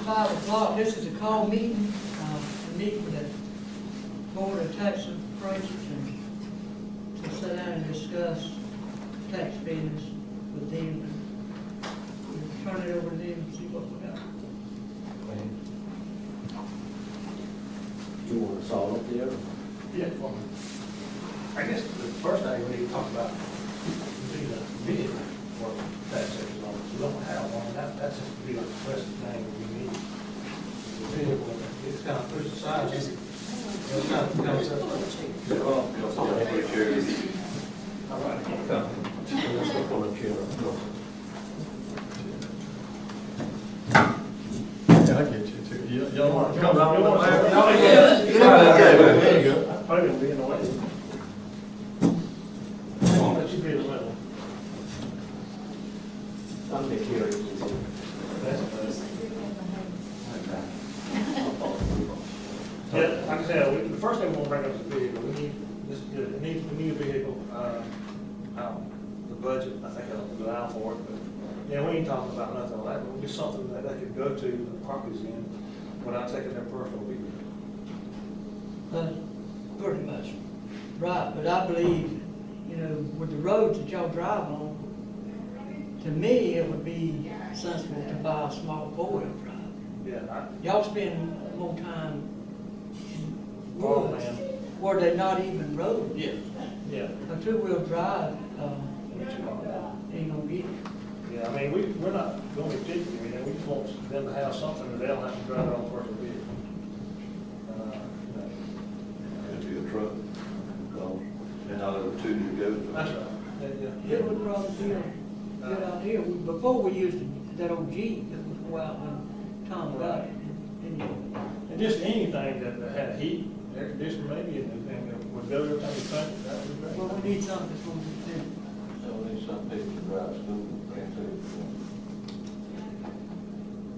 5 o'clock. This is a call meeting, to meet with the Board of Tax Appraisers and to sit down and discuss tax business with them. And we'll turn it over to them and see what we got. You want to solve it there? Yeah, well, I guess the first thing we need to talk about is the vehicle for taxation on. We don't have one, that's just be like the first thing we need. The vehicle, it's kind of pushed aside. It's kind of comes up. Well, All right. Let's look on the chair. Yeah, I get you too. Y'all want to come around? There you go. Probably gonna be in the way. Let you be in the middle. I'm the chair. That's best. Yeah, like I said, the first thing we want to bring up is the vehicle. We need this, we need a vehicle. The budget, I think I'll go out for it, but, yeah, we ain't talking about nothing like that, but it'll be something that they could go to the properties in without taking their personal vehicle. Pretty much, right, but I believe, you know, with the roads that y'all drive on, to me, it would be sensible to buy a small four-wheel drive. Yeah, Y'all spend more time in Oh, woods man. where they're not even roads. yeah, A two-wheel drive, ain't gonna get it. yeah, I mean, we're not gonna be picky, I mean, we just want them to have something that they don't have to drive their own personal vehicle. it'd be a truck, because, and out of the two you go. That's right, yeah. It would probably be a good idea. Before we used that old Jeep that would go out when Tom got it. And just anything that had heat, air conditioning maybe, and would go every time you think, that would be great. Well, we need something that's gonna be good. So there's some people who drive school, can't do it.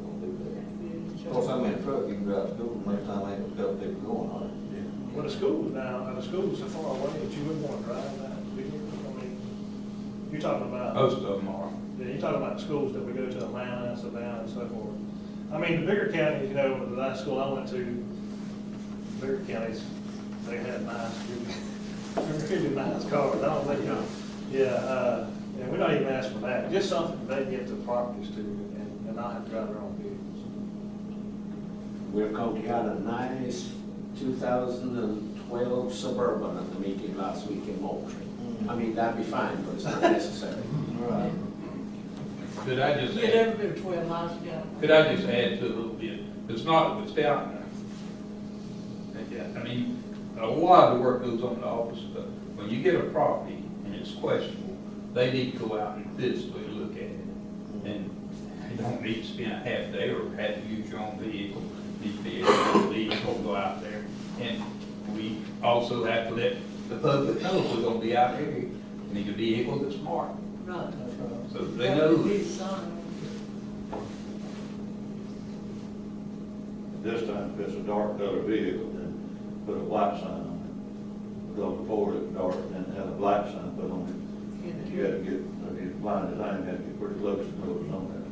Don't do that. Of course, I'm in a truck, you can drive school, most time I ain't a couple people going on it. Well, the schools now, and the schools so far away that you wouldn't want to drive that vehicle. I mean, you're talking about. Most of them are. Yeah, you're talking about the schools that we go to, Atlanta, Savannah, and so forth. I mean, the bigger counties, you know, the last school I went to, bigger counties, they had nice, really nice cars. I don't think, yeah, we're not even asking for that. Just something they get to properties to and not have to drive their own vehicles. We're going to got a nice 2012 Suburban at the meeting last week in Moultrie. I mean, that'd be fine, but it's not necessary. Right. Could I just Get add, every bit of 12 miles a gallon. could I just add to it a little bit? It's not, it's down there. Yeah, I mean, a lot of the work goes on in the office, but when you get a property and it's questionable, they need to go out and physically look at it. And you don't need to spend a half day or have to use your own vehicle. You need to be able to leave or go out there. And we also have to let the public know we're gonna be out there. You need a vehicle that's marked, Right. so they know. Need a sign. This time, if it's a dark color vehicle, then put a white sign on it. Go before it dark and have a black sign put on it. You gotta get, if you're blind as I am, you gotta get pretty close to those on there.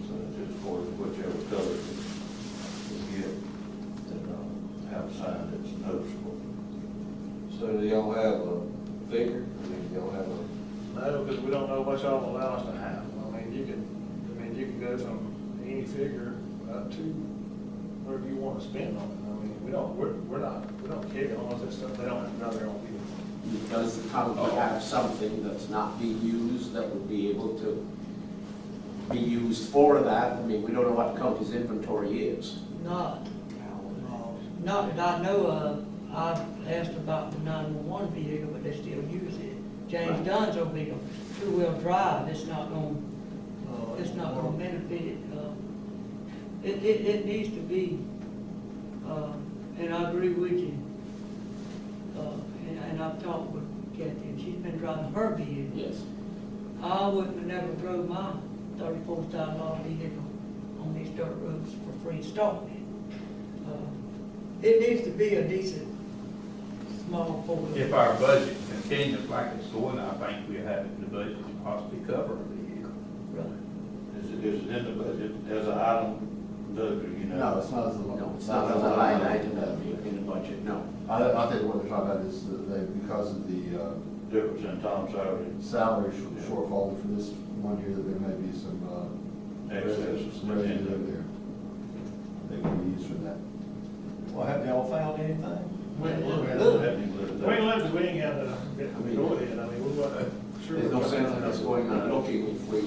So it's just for whichever color you get, then have a sign that's noticeable. So do y'all have a figure? I mean, y'all have a, No, because we don't know what y'all allow us to have. I mean, you can go from any figure up to whatever you want to spend on it. I mean, we don't care as long as that stuff, they don't have to drive their own vehicle. Does the county have something that's not being used that would be able to be used for that? I mean, we don't know what the county's inventory is. Not that I know of. I've asked about the 911 vehicle, but they still use it. James Dunn's over vehicle, two-wheel drive, it's not gonna benefit it. It needs to be, and I agree with you. And I've talked with Kathy, and she's been driving her vehicle. Yes. I wouldn't have never drove my $34,000 vehicle on these dirt roads for free starting it. It needs to be a decent, small four-wheel. If our budget continues like it's going, I think we have the budget to possibly cover the vehicle. Right. Is Is it in the budget as an item, Doug, or you know? No, it's not as a. No, it's not as a line item in the budget, no. I think what they're talking about is that they, because of the Difference in Tom's salary. salary shortfall for this one year, that there may be some Excess. some revenue there. They can be used for that. Well, have y'all found anything? We ain't Look. left, we ain't got to go ahead, I mean, we want. There's no sense in us going and looking if we,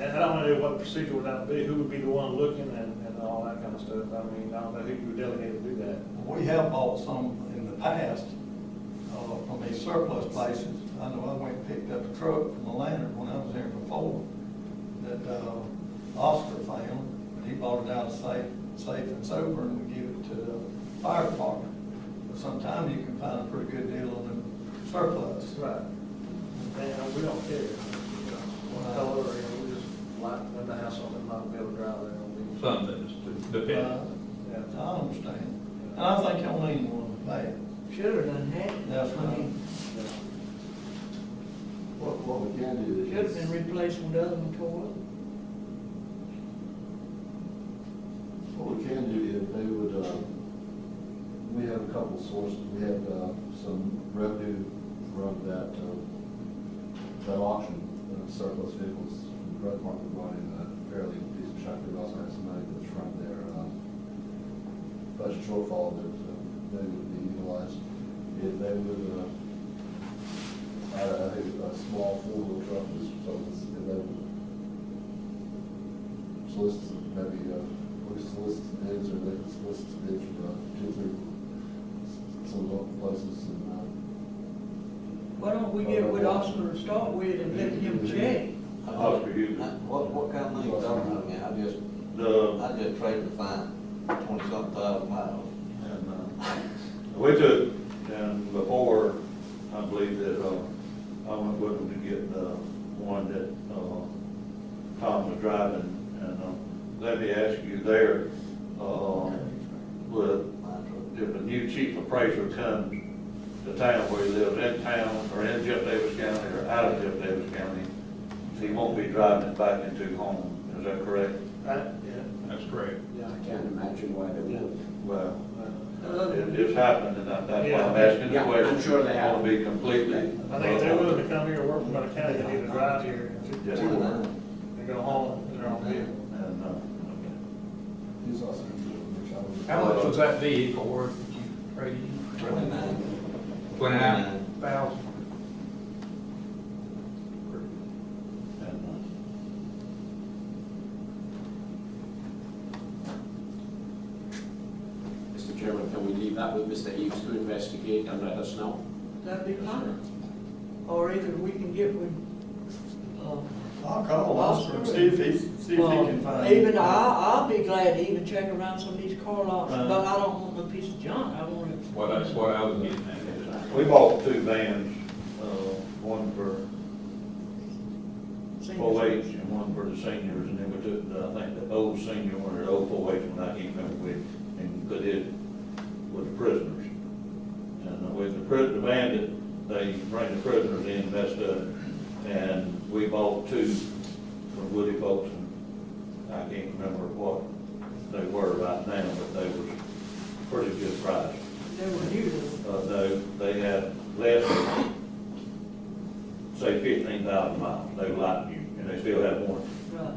And I don't know what the procedure would that be, who would be the one looking and all that kind of stuff. I mean, I don't know who you would delegate to do that. We have bought some in the past, from these surplus places. I know I went and picked up a truck from Atlanta when I was there before, that, Oscar found, and he bought it out safe and sober, and we give it to the fire department. But sometimes you can find a pretty good deal on them surplus. Right. And we don't care, you know, what color, or, you know, we just like them to have something not be able to drive there. Some that's dependent. Yeah. I understand. And I think y'all need one bad. Should've done that. That's I mean, What we can do is. should've been replaced when the other one tore up. What we can do is they would, we have a couple sources, we have some revenue from that auction, surplus vehicles, the road market brought in a fairly decent chunk. We also have some money that's from their budget shortfall that they would be utilized. If they would, I think a small four-wheel truck is, so if they would solicit, maybe, we solicit bids, or they could solicit bids from two, three, some local places, and, Why don't we get with Oscar to start with and let him check? Oscar Hughes. What kind of money you talking about again? I just traded to find 20-something thousand miles. And we took, and before, I believe that, I went with them to get, one that, Tom was driving, and, let me ask you there, if a new chief appraiser comes to town where he lives, in town, or in Jeff Davis County, or out of Jeff Davis County, he won't be driving it back into home, is that correct? Right, yeah. That's correct. I can't imagine why they would. Well, it's happened, and that's why I'm asking the Yeah, question. I'm sure they have. Want to be completely. I think if they're willing to come here and work from the county, they need to drive here Yeah. and go home in their own vehicle. And, he's also. How much was that vehicle worth that you traded in? 29,000. Mr. Chairman, can we leave that with Mr. Eves to investigate and let us know? That'd be fine. Or either we can get with, I'll call Oscar and see if he can find. even, I'll be glad to even check around some of these car lots, Right. but I don't want no piece of junk, I want it. Well, that's what I was getting at. we bought two vans, one for senior 4-H and one for the seniors, and then we took, I think, the old senior one, or the old 4-H one, I can't remember which, and put it with the prisoners. And with the van that they bring the prisoners in messed up, and we bought two from Woody folks, and I can't remember what they were right now, but they was pretty good price. They were new though. No, they had less than, say, 15,000 miles. They were like new, and they still had warranty. Right.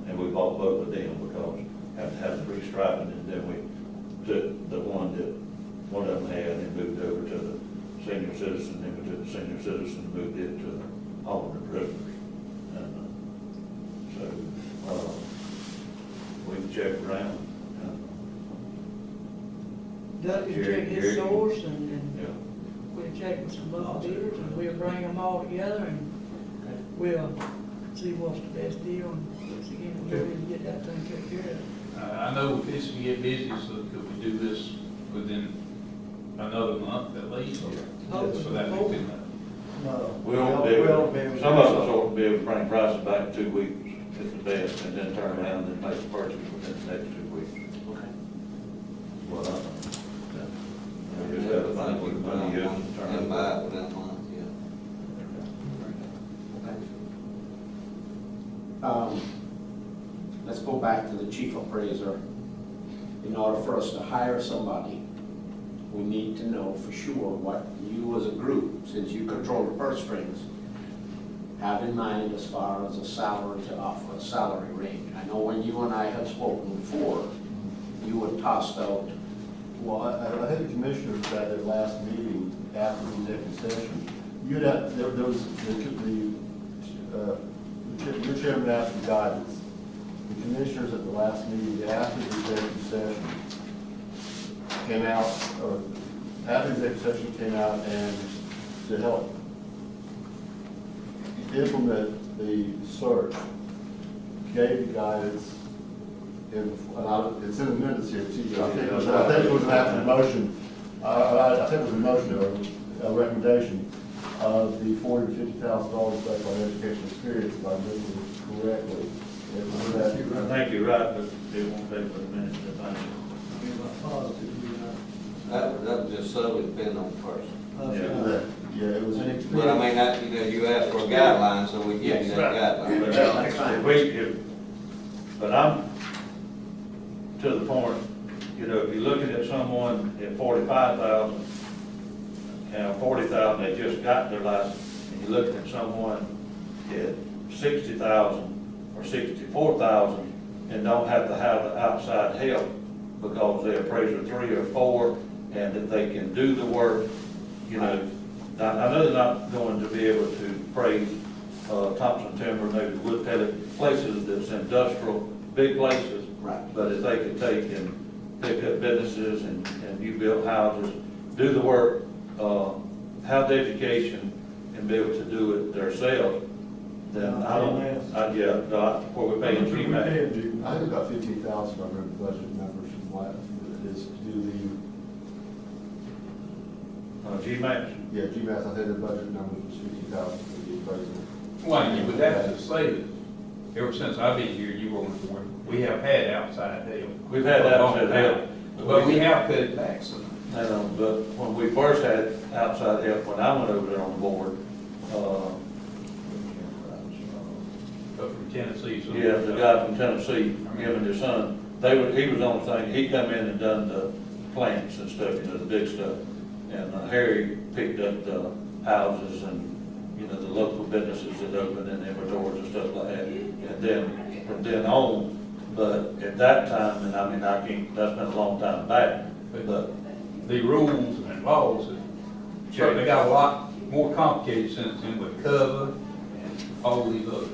And we bought both of them because had to have the pre-striping, and then we took the one that one of them had and moved over to the senior citizen, then we took the senior citizen and moved it to all of the prisoners. And, so, we checked around. Doug can Gary- check his Gary- source and Yeah. we'll check with some other dealers and we'll bring them all together and we'll see what's the best deal and once again, we'll really get that thing taken care of. I know we're fixing to get busy, so could we do this within another month at least? So that we can, No. We won't be able, some of us ought to be able to bring prices back in 2 weeks at the best, and then turn around and make the purchase within the next 2 weeks. Okay. Well, I think. We just have to find what the money is and turn And it buy back. it within a month, yeah. Okay. go back to the chief appraiser. In order for us to hire somebody, we need to know for sure what you as a group, since you control the purse strings, have in mind as far as a salary to offer, a salary range. I know when you and I have spoken before, you had tossed out. Well, I think the commissioners at their last meeting after the executive session, there was, your chairman asked for guidance. The commissioners at the last meeting, after the executive session, came out, or after the executive session came out, and to help implement the search, gave the guidance, it's in the minutes here too. I think it was an after motion, I think it was a motion or a recommendation of the $40,000 to $50,000 based on educational experience, if I remember correctly. I think you're right, but it won't take but a minute to find it. That would just solely depend on the person. Yeah, it was. But I mean, that, you asked for a guideline, so we give you that guideline. But I'm to the point, if you're looking at someone at 45,000, and 40,000, they just got their license, and you're looking at someone at 60,000 or 64,000 and don't have to have the outside help because they're appraiser 3 or 4 and that they can do the work, I know they're not going to be able to appraise Thompson Timber, maybe wood pellet, places that's industrial, big places. Right. But if they could take and pick up businesses and you build houses, do the work, have the education and be able to do it themselves, then I don't, where we're paying GMAT. I think about 15,000, I remember the budget numbers from last, is to do GMAT. the, GMAS, I think the budget number was 15,000 for the appraisal. Well, you would have to say that ever since I've been here, you were on the board, we have had outside help. We've had outside help. But we have cut it back some. But when we first had outside help, when I went over there on the board, But from Tennessee. So yeah, the guy from Tennessee, him and his son, he was on the thing, he come in and done the plants and stuff, the big stuff. And Harry picked up the houses and, the local businesses that opened and inventories and stuff like that. And then, from then on, but at that time, and I mean, that's been a long time back, but the rules and laws have certainly got a lot more complicated since then with cover and all these other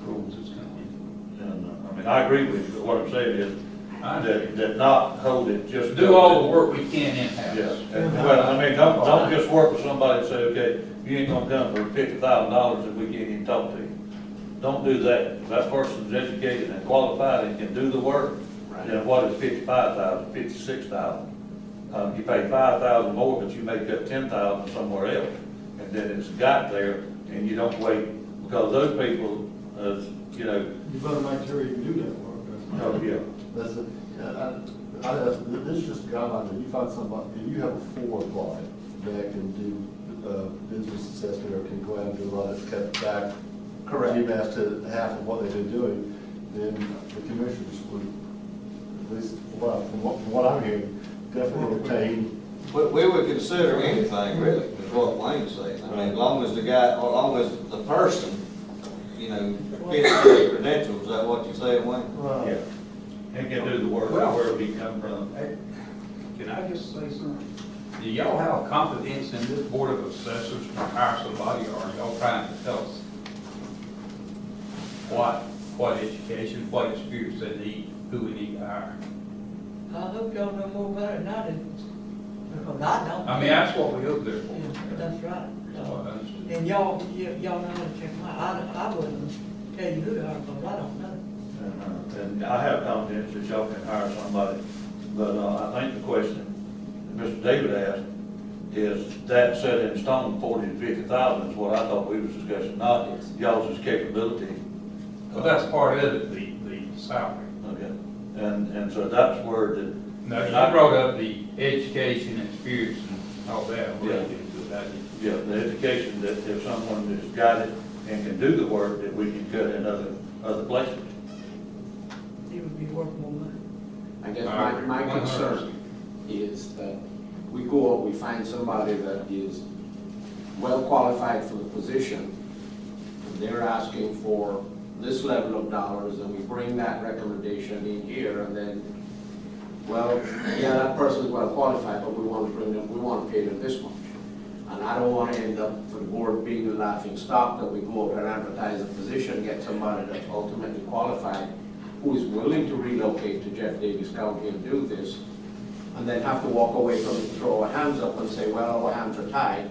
rules that's coming And, I mean, I agree with you, but what I'm saying is, that not hold it just. in. Do all the work we can in-house. Yes, well, I mean, don't just work with somebody and say, okay, you ain't gonna come for $50,000 if we can't even talk to you. Don't do that. If that person's educated and qualified and can do the work, then what is 55,000, 56,000? You pay 5,000 more, but you make up 10,000 somewhere else, and then it's got there, and you don't wait, because those people, You better make sure you can do that work. oh, yeah. That's this is just a guideline, if you find somebody, if you have a 4 apply that can do business assessment or can go out and do a lot of cut back. Correct. GMAS to half of what they've been doing, then the commissioners would, at least, from what I'm hearing, definitely entertain. We would consider anything, really, is what Wayne's saying. I mean, as long as the person, fits the credentials, is that what you say, Wayne? Yeah, and can do the work, Well, wherever he come from. Hey, can I just say something? Do y'all have confidence in this Board of Assessors to hire somebody, or are y'all trying to tell us what education, what experience they need, who we need to hire? I hope y'all know more about it than I do. Because I don't. I mean, that's what we hope there for. Yeah, that's right. That's what I understood. And y'all know how to check them out. I wouldn't tell you who to hire, because I don't know. And I have confidence that y'all can hire somebody, but I think the question that Mr. David asked is that set in stone, 40 to 50,000 is what I thought we was discussing, not y'all's capability. But that's part of it, the salary. Okay, and so that's where the. Now, you brought up the education, experience, and all that. We're Yeah. gonna get into that. Yeah, the education, that if someone is got it and can do the work, that we can cut in other places. it would be worth more money. I guess my concern is that we go out, we find somebody that is well qualified for the position, and they're asking for this level of dollars, and we bring that recommendation in here, and then, well, yeah, that person's well qualified, but we want to pay them this much. And I don't want to end up, for the board being the laughing stock, that we go out and advertise a position, get somebody that's ultimately qualified, who is willing to relocate to Jeff Davis County and do this, and then have to walk away from it, throw our hands up and say, well, our hands are tied.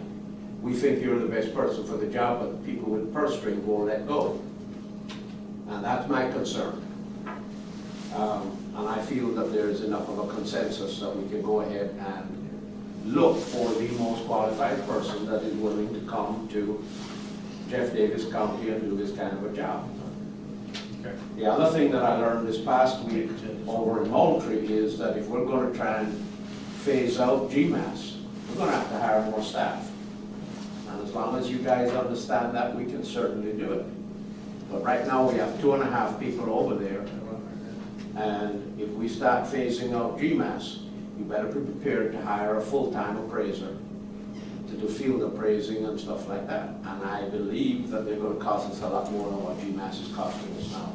We think you're the best person for the job, but the people with the purse string won't let go. And that's my concern. And I feel that there's enough of a consensus that we can go ahead and look for the most qualified person that is willing to come to Jeff Davis County and do this kind of a job. Okay. The other thing that I learned this past week over in Moultrie is that if we're going to try and phase out GMAS, we're going to have to hire more staff. And as long as you guys understand that, we can certainly do it. But right now, we have 2.5 people over there. And if we start phasing out GMAS, you better be prepared to hire a full-time appraiser to do field appraising and stuff like that. And I believe that they're going to cost us a lot more than what GMAS is costing us now.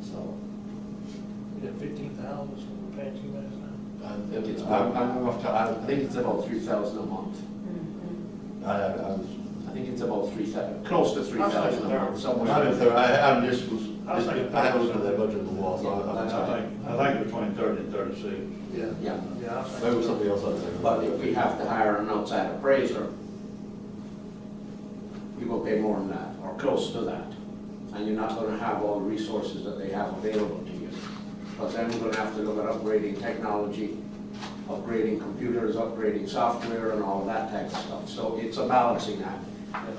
So, You got 15,000 for paying you guys now? I think it's about $3,000 a month. I think it's about 3,000, close to 3,000 a month, somewhere. I'm just, I was thinking I haven't looked at that budget in a while, so I think between 30 and 36. Yeah. Yeah. Yeah, I was maybe thinking. something else out there. But if we have to hire an outside appraiser, we will pay more than that, or close to that. And you're not gonna have all the resources that they have available to you. Because then we're gonna have to look at upgrading technology, upgrading computers, upgrading software, and all that type of stuff. So it's a balancing act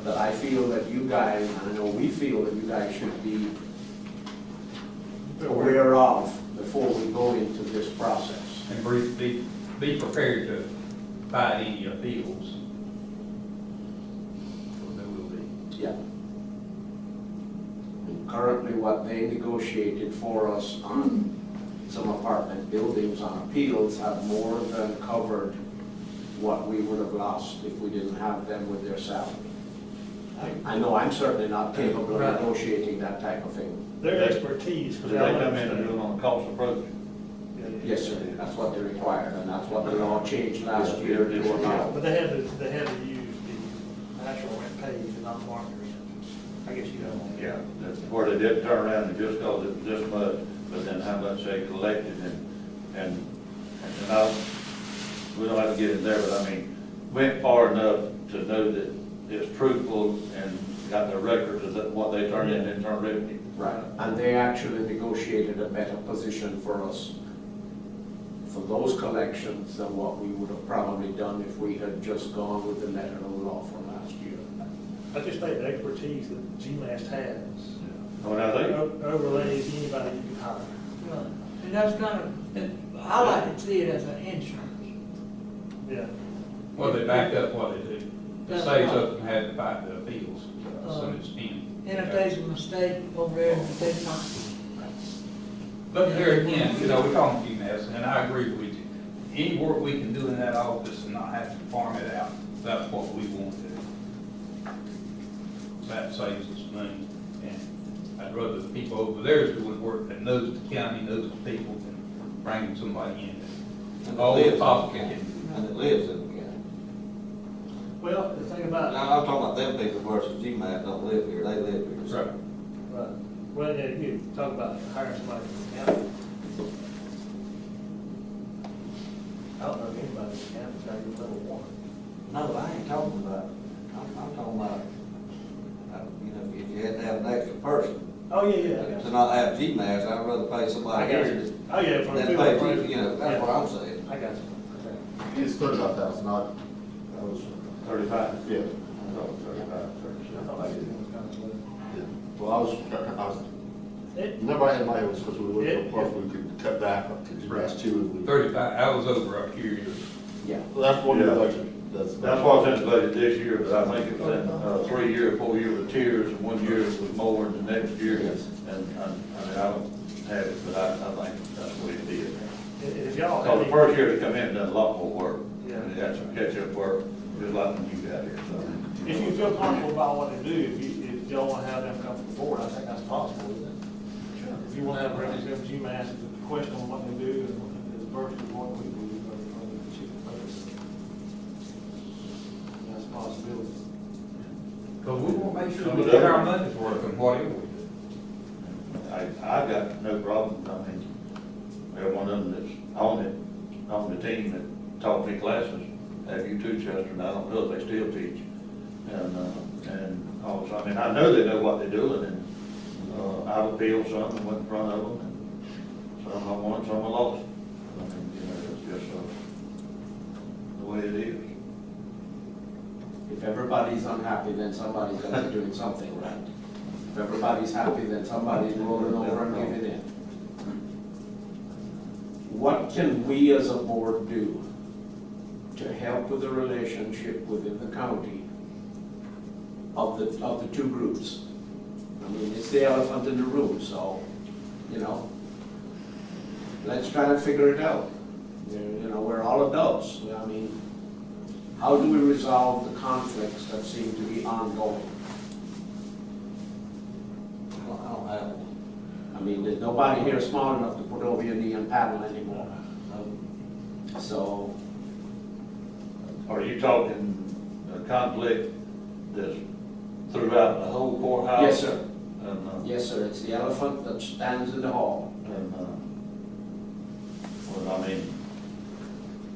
that I feel that you guys, and I know we feel that you guys should be aware of before we go into this process. And be prepared to fight any appeals. So there will be. Yeah. Currently, what they negotiated for us on some apartment buildings on appeals have more than covered what we would have lost if we didn't have them with their salary. I know I'm certainly not capable of Right. negotiating that type of thing. Their expertise. Did they come in and do it on a cost approach? Yes, sir, that's what they required, and that's what the law changed last year to allow. But they had to use the natural rent paid and not market rent. I guess you don't. Yeah, that's where they did turn around and just cause it was this much, but then how much they collected and we don't have to get in there, but I mean, went far enough to know that it's truthful and got the records of what they turned in internal revenue. Right, and they actually negotiated a better position for us for those collections than what we would have probably done if we had just gone with the letter of law from last year. I just think the expertise that GMAS has When I think, overlays anybody you can hire. Right. And that's kind of, I like to see it as an insurance. Yeah. Well, they back up what they do. It That's saves right. us from having to fight the appeals to some extent. And if there's a mistake over there, they're not. But there again, you know, we're talking GMS, and I agree with you. Any work we can do in that office and not have to farm it out, that's what we want to do. That saves us money, and I'd rather the people over there is doing work that knows the county, knows the people, than bringing somebody in. And it All lives the in possible the county. can. And it lives in the county. Well, the thing about. Now, I'm talking about them people versus GMAT don't live here, they live here. Right. Right. Well, yeah, you talk about hiring somebody from the county. I don't know if anybody in the county's got your level one. No, I ain't talking about, I'm talking about, you know, if you had to have an extra person Oh, yeah, yeah. to not have GMAS, I'd rather pay somebody I got here you. Oh, yeah, from the than field pay, appraiser. you know, that's what I'm saying. I got you. It's 35,000, I was, 35. yeah. Oh, 35, 36. I thought that was kind of low. Well, I was, remember I had my head was because we looked Yeah, for plus we could cut back up to GMAS too. And we, 35, I was over up here. Yeah. well, that's one of the Yeah. budget. That's what's in the budget this year, but I think it was in 3 year, 4 year with tiers, and 1 year with more, and the next year, and I don't have the first year they come in, done a lot more work. Yeah. And they had some catch-up work, just like when you got here, so. If you feel comfortable about what they do, if y'all wanna have them come forward, I think that's possible, isn't it? Sure. If you wanna have representatives, you may ask the question on what they do and as versus what we do, but the chief of police. That's a possibility. Because we want to make sure Some we of get them- our money's worth and whatever we do. I got no problem, I mean, every one of them that's on the team that taught me classes, have you too, Chester, and I don't know if they still teach. And also, I mean, I know they know what they're doing, and, I've appealed some and went in front of them, and some I won, some I lost. I mean, you know, it's just, the way it is. If everybody's unhappy, then somebody's gonna be doing something right. If everybody's happy, then somebody's rolling over and giving in. What can we as a board do to help with the relationship within the county of the two groups? I mean, it's the elephant in the room, so, you know, let's try to figure it out. You know, we're all adults. I mean, how do we resolve the conflicts that seem to be ongoing? I don't have one. I mean, there's nobody here smart enough to put over your knee and paddle anymore. So, Are you talking a conflict that's throughout the whole courthouse? yes, sir. And, Yes, sir. It's the elephant that stands in the hall. and, well, I mean,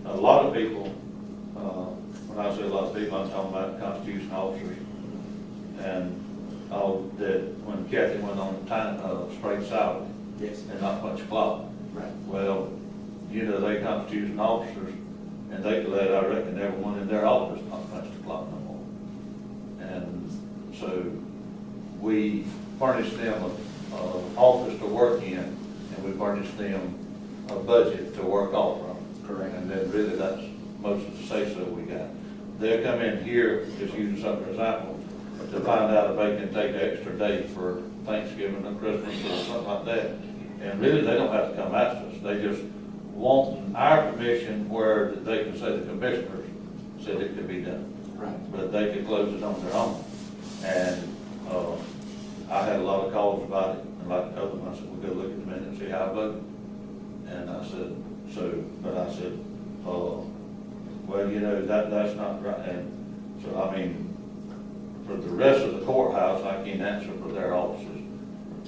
a lot of people, when I say a lot of people, I'm talking about Constitution officers. And that when Kathy went on time, straight salary Yes. and not punch clock. Right. Well, you know, they Constitution officers, and they could let, I reckon, everyone in their office not punch the clock no more. And so we furnished them a office to work in, and we furnished them a budget to work off from. Correct. And then really that's most of the say-so we got. They'll come in here, just using something as example, to find out if they can take an extra day for Thanksgiving or Christmas or something like that. And really, they don't have to come ask us. They just want our permission where they can say the commissioners said it could be done. Right. But they could close it on their own. And, I had a lot of calls about it, and like the other one, I said, we'll go look at the minute and see how I voted. And I said, but I said, well, you know, that's not right. And so, I mean, for the rest of the courthouse, I can't answer for their offices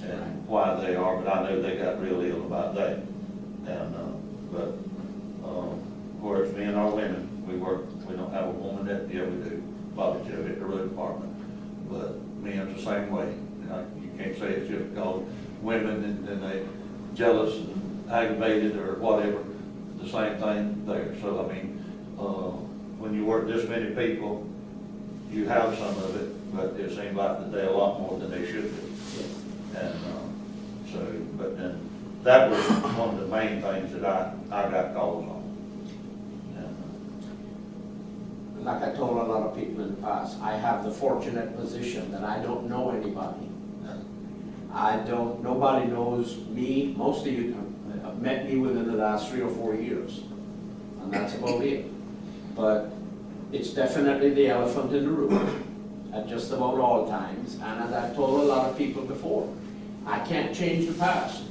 and why they are, but I know they got real ill about that. And, where it's me and our women, we don't have a woman that, yeah, we do, Bobby Joe at the road department. But men's the same way. You can't say it's just because women and they jealous and aggravated or whatever, the same thing there. So, I mean, when you work this many people, you have some of it, but it seems like that they a lot more than they should do. And, but then, that was one of the main things that I got calls on. And, Like I told a lot of people in the past, I have the fortunate position that I don't know anybody. Nobody knows me. Most of you have met me within the last 3 or 4 years, and that's about it. But it's definitely the elephant in the room at just about all times. And as I've told a lot of people before, I can't change the past.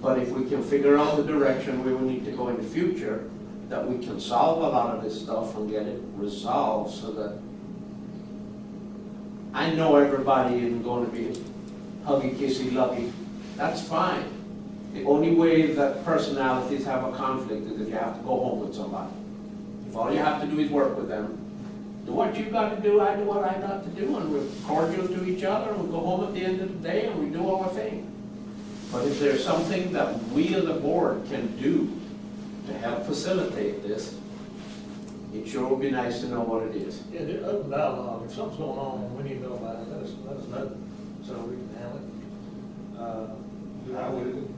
But if we can figure out the direction we will need to go in the future, that we can solve a lot of this stuff and get it resolved so that I know everybody isn't going to be huggy, kissy, lovey. That's fine. The only way that personalities have a conflict is if you have to go home with somebody. If all you have to do is work with them, do what you got to do, I do what I got to do, and we're cordial to each other, and we go home at the end of the day, and we do our thing. But if there's something that we as a board can do to help facilitate this, it sure would be nice to know what it is. Yeah, do open dialogue. If something's going on and we need to know about it, let us know, so we can handle it. I would, you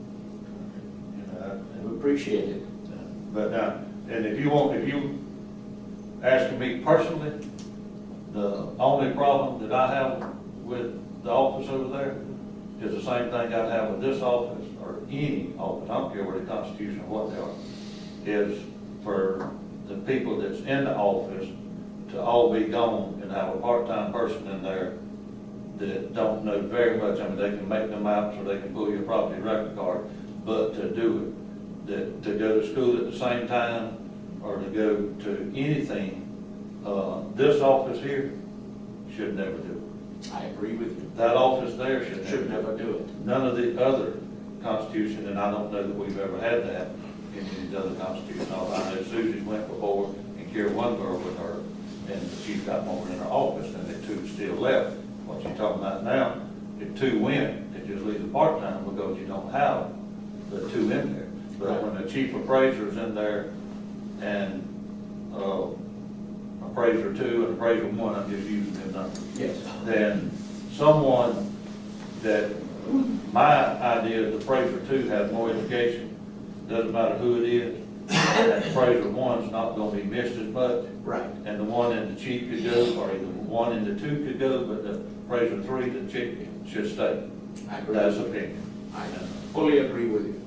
know, We appreciate it. but now, and if you asking me personally, the only problem that I have with the office over there is the same thing I'd have with this office or any office. I don't care where the Constitution or what they are. is for the people that's in the office to all be gone and have a part-time person in there that don't know very much. I mean, they can make the maps or they can pull your property record card, but to do it, to go to school at the same time or to go to anything, this office here should never do it. I agree with you. That office there should Should never never do do it. it. None of the other constitution, and I don't know that we've ever had that in any of the other constitutions. I know Susie went before and carried one girl with her, and she's got more in her office, and the two still left. What you're talking about now, if two went, it just leaves a part-time because you don't have the two in there. But when the chief appraiser's in there and, appraiser 2 and appraiser 1, I'm just using them numbers. Yes. Then someone that, my idea is the appraiser 2 has more education, doesn't matter who it is, and appraiser 1's not gonna be missed as much. Right. And the one in the chief could go, or either one in the 2 could go, but the appraiser 3, the chief should stay. I agree. That's opinion. I fully agree with you.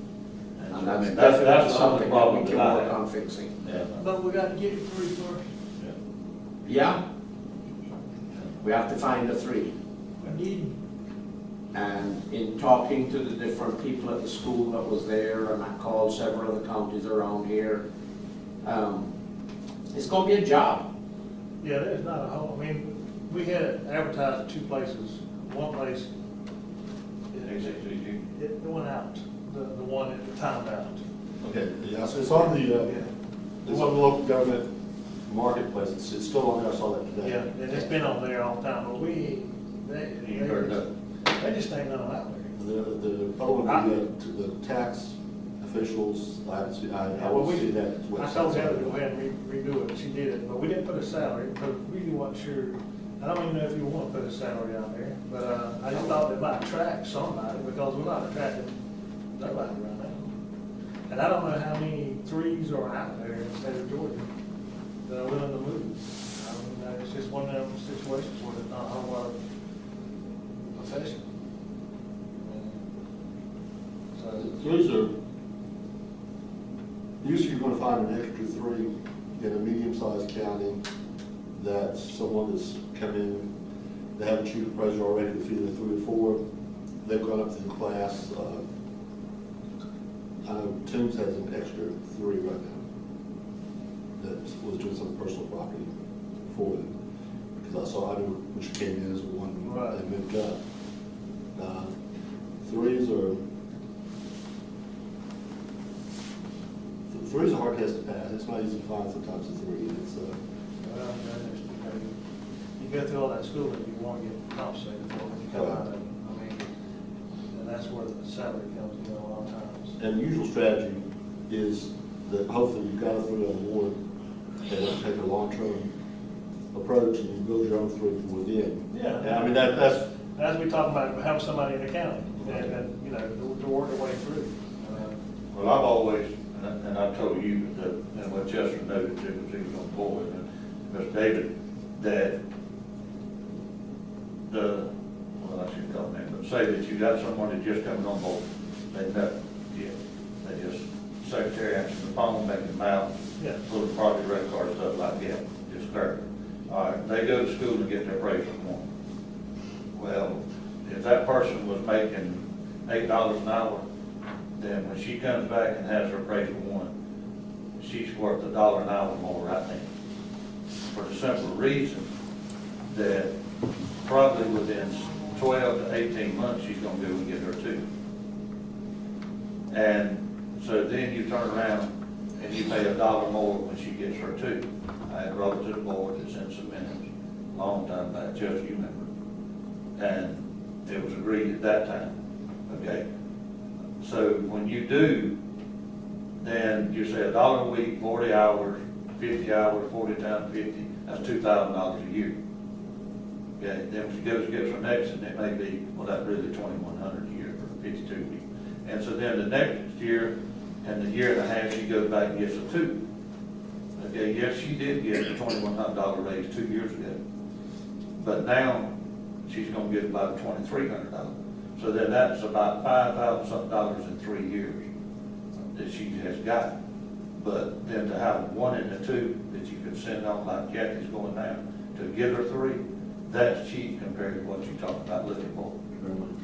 And And I that's mean, that's definitely some of the something that we problem can that I work have. on fixing. Yeah. But we got to get it through first. Yeah. We have to find the 3. We need, And in talking to the different people at the school that was there, and I called several of the counties around here, it's gonna be a job. Yeah, there's not a whole, I mean, we had it advertised at 2 places. One place, it went out, the one at the time out. Okay, yeah, so it's on the, it's on the local government marketplace, it's still on there, I saw that today. Yeah, and it's been on there all the time, but You heard that. they just ain't none out there. The other one, the tax officials, I haven't seen, I Yeah, well, will we- see that. I told Heather to go ahead and redo it, she did it, but we didn't put a salary, because we really wasn't sure. I don't even know if you want to put a salary out there, but, I just thought it might attract somebody, because we're not attracting nobody right now. And I don't know how many 3s are out there in the state of Georgia that are willing to move. I mean, it's just one of them situations where there's not a whole lot of profession. So, Threes are, usually you're gonna find an extra 3 in a medium-sized county, that's someone that's come in, they have a chief appraiser already, that's either 3 or 4, they've gone up to the class, I know Toombs has an extra 3 right now, that was doing some personal property for them, because I knew when she came in as one, Right. they moved up. 3s are, 3 is a hard test to pass. It's not easy to find sometimes a 3. It's, well, you go through all that schooling, you want to get compensated for when you come out of it. I mean, and that's where the salary comes in a lot of times. and the usual strategy is that hopefully you've got a 3 on board and take a long-term approach and you build your own 3 from within. Yeah. And I mean, that's, As we talk about having somebody in the county, and you know, to work their way through. Well, I've always, and I've told you that, and what Chester noted too, because he was on board, and Mr. David, that well, I shouldn't call him that, but say that you got someone that just coming on board, they never, they just secretary answering the phone, making them out, Yeah. little property record card, stuff like that, just clear. All right, they go to school and get their appraisal form. Well, if that person was making $8 an hour, then when she comes back and has her appraisal one, she's worth $1 an hour more right now. For the simple reason that probably within 12 to 18 months, she's gonna go and get her 2. And so then you turn around and you pay $1 more when she gets her 2. I had brought it to the board, it's in some minutes, a long time back, Chester, you remember. And it was agreed at that time, okay? So when you do, then you say $1 a week, 40 hours, 50 hours, 40 times 50, that's $2,000 a year. Okay, then when she goes and gets her next, and it may be, well, that's really $2,100 a year for 52 weeks. And so then the next year, and the year and a half, she goes back and gets a 2. Okay, yes, she did get a $2,100 raise 2 years ago. But now, she's gonna get about $2,300. So then that's about $5,000 something in 3 years that she has got. But then to have one and a two that you could send off like Kathy's going now, to give her three, that's cheap compared to what you talked about looking for.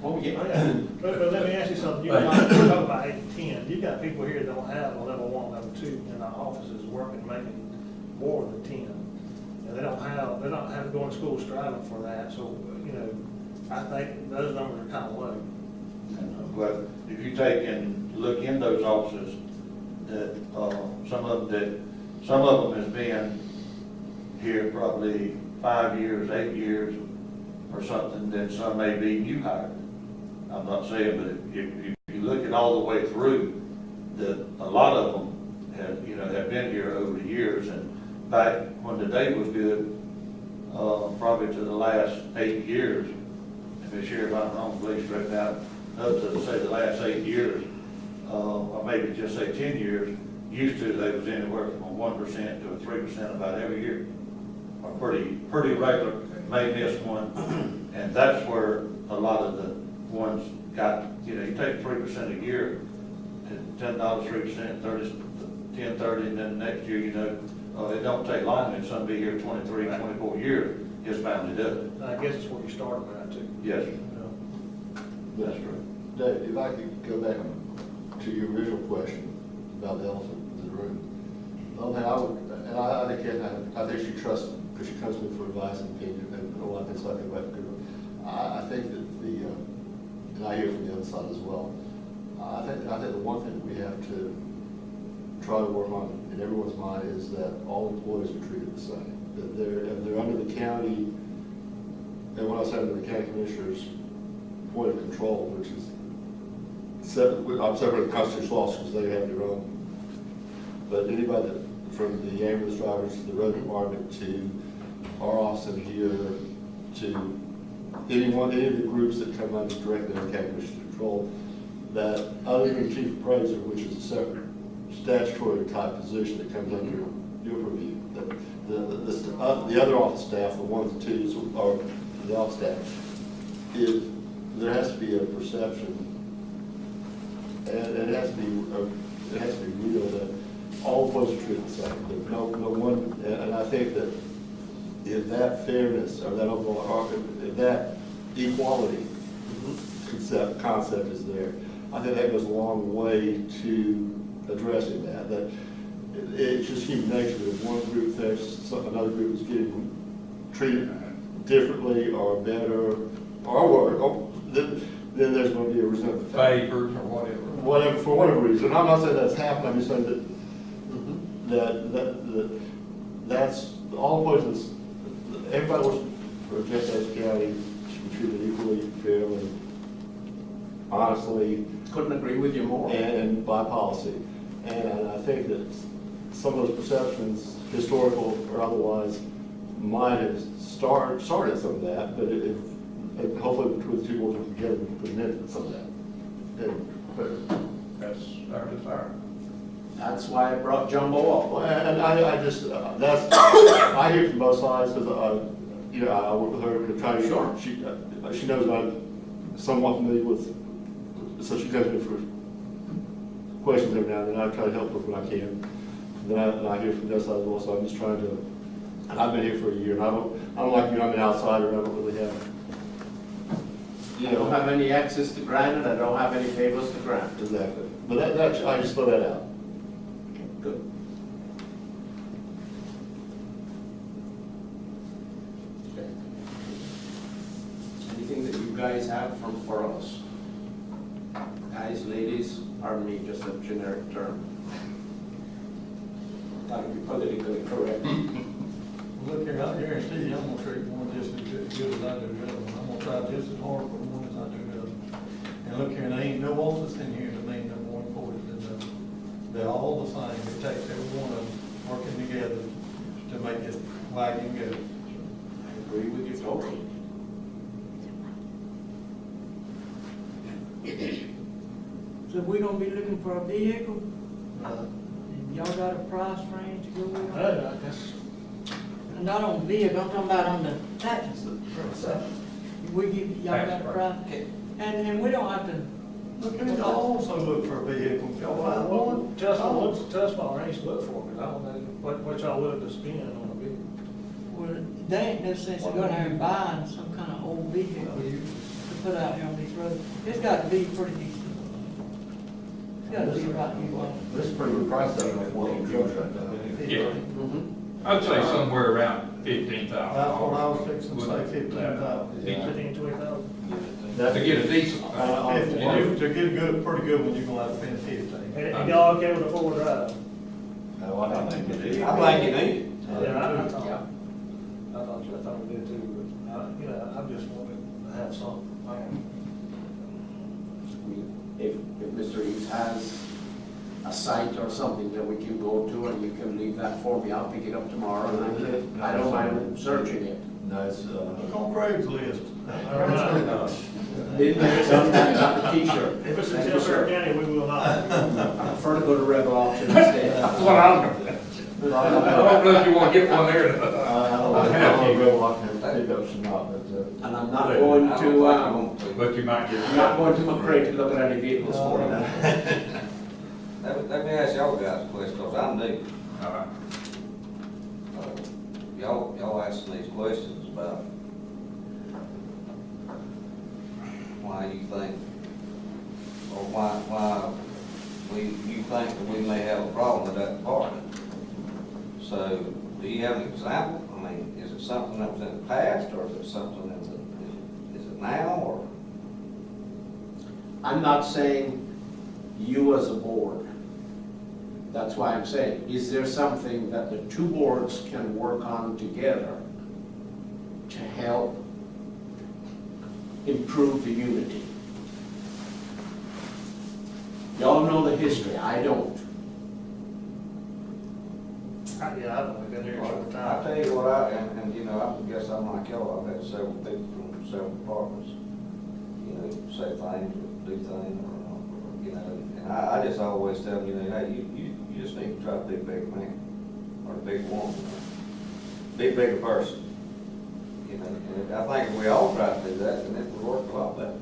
Oh, yeah. But let me ask you something, you're talking about 8 to 10, you've got people here that don't have a level 1, level 2 in our offices working, making more than 10. And they're not going to school striving for that, so, you know, I think those numbers are kind of low. But if you take and look in those offices, that, some of them has been here probably 5 years, 8 years, or something, then some may be new hired. I'm not saying, but if you look at all the way through, that a lot of them have been here over the years, and back when the day was good, probably to the last 8 years, and this year, if I'm wrong, please straight out, up to say the last 8 years, or maybe just say 10 years, used to, they was anywhere from a 1% to a 3% about every year. Or pretty regular, may miss one, and that's where a lot of the ones got, you take 3% a year, $10, 3%, 10, 30, and then next year, it don't take long, and some be here 23, 24 years, just bound to do it. I guess it's what you started with, too. Yes, sir. That's true. Dave, if I could go back to your original question about the elephant in the room. The only thing I would, and I think she trusts me, because she comes to me for advice and opinion, and a lot of things like that. I think that and I hear from the other side as well, I think the one thing that we have to try to work on in everyone's mind is that all employees are treated the same. That they're under the county, and when I say under the county commissioner's point of control, which is I'm separate the constitutional officers, they have their own. But anybody from the ambulance drivers to the road department to our office in here to any of the groups that come under directly under county commissioner's control, that other than chief appraiser, which is a separate statutory type position that comes under your purview, the other office staff, the ones and twos, or the office staff, there has to be a perception, and it has to be real that all employees are treated the same. That no one, and I think that if that fairness or that overall, if that equality concept is there, I think that goes a long way to addressing that. That it's just human nature that if one group thinks another group is getting treated differently or better or worse, then there's going to be a resentment. Favors or whatever. For whatever reason. I'm not saying that's happened, I'm just saying that's all employees. Everybody works for Jeff County should be treated equally, fairly, honestly. Couldn't agree with you more. And by policy. And I think that some of those perceptions, historical or otherwise, might have started some of that, but hopefully between the two boards working together, we can put an end to some of that. That's our desire. That's why I brought Jumbo up. Well, and I just, I hear from both sides, because I work with her to try to, Sure. She knows I'm somewhat familiar with, so she comes to me for questions every now and then. I try to help her when I can. Then I hear from the other side as well, so I'm just trying to, and I've been here for a year, and I don't like you, I'm an outsider, and I don't really have. I don't have any access to grant it, I don't have any favors to grant. Exactly. But that I just throw that out. Good. Okay. Anything that you guys have for us? Guys, ladies, pardon me, just a generic term. Gotta be politically correct. Look here, I guarantee you, I'm gonna treat one just as good as I do the other one. I'm gonna try just as hard for one as I do the other. And look here, there ain't no office in here that ain't no more important than the other. They're all the same. It takes every one of them working together to make this wagon go. I agree with you totally. So we're gonna be looking for a vehicle? Y'all got a price range to go with? I guess, Not on vehicle, I'm talking about on the taxes. We give, y'all got a price? And we don't have to Look, and y'all also look for a vehicle, if y'all find one. Tell us what range to look for, because I don't know what y'all willing to spend on a vehicle. Well, there ain't no sense in going there and buying some kind of old vehicle to put out here on these roads. It's got to be pretty decent. It's got to be right new one. This is pretty good price though, for what we right now. Yeah. Mm-hmm. I'd say somewhere around 15,000. That's what I was fixing to say, 15,000. Yeah. 15, 20,000? To get a decent one. To get a good, pretty good one, you're gonna have to spend 15. And y'all okay with a four-wheel drive? No, I don't think it is. I think you need it. Yeah, I thought we did too, but, I just wanted to have some. If Mr. Eads has a site or something that we can go to and you can leave that for me, I'll pick it up tomorrow and I don't mind searching it. No, it's, Look on Craigslist. It's on that, not the t-shirt. If it's in Thank you, Fair sir. County, we will not. I prefer to go to Rebel Auction instead. That's what I'm doing. I don't know if you want to get one there. I don't know if you go walking and pick up some not, but, And I'm not going to, But you might get. I'm not going to McCray to look at any vehicles for them. Let me ask y'all guys a question, because I'm new. Y'all asking these questions about why you think, or why you think that we may have a problem with that department. So, do you have an example? I mean, is it something that was in the past, or is it something is it now, or? I'm not saying you as a board. That's why I'm saying, is there something that the two boards can work on together to help improve the unity? Y'all know the history, I don't. Yeah, I've only been here a short I'll time. tell you what and I guess I'm like y'all, I've had several people from several departments, say things, or do things, or, and I just always tell them, hey, you just need to try to be a bigger man, or a big woman, be a bigger person. And I think if we all try to do that, then it would work a lot better,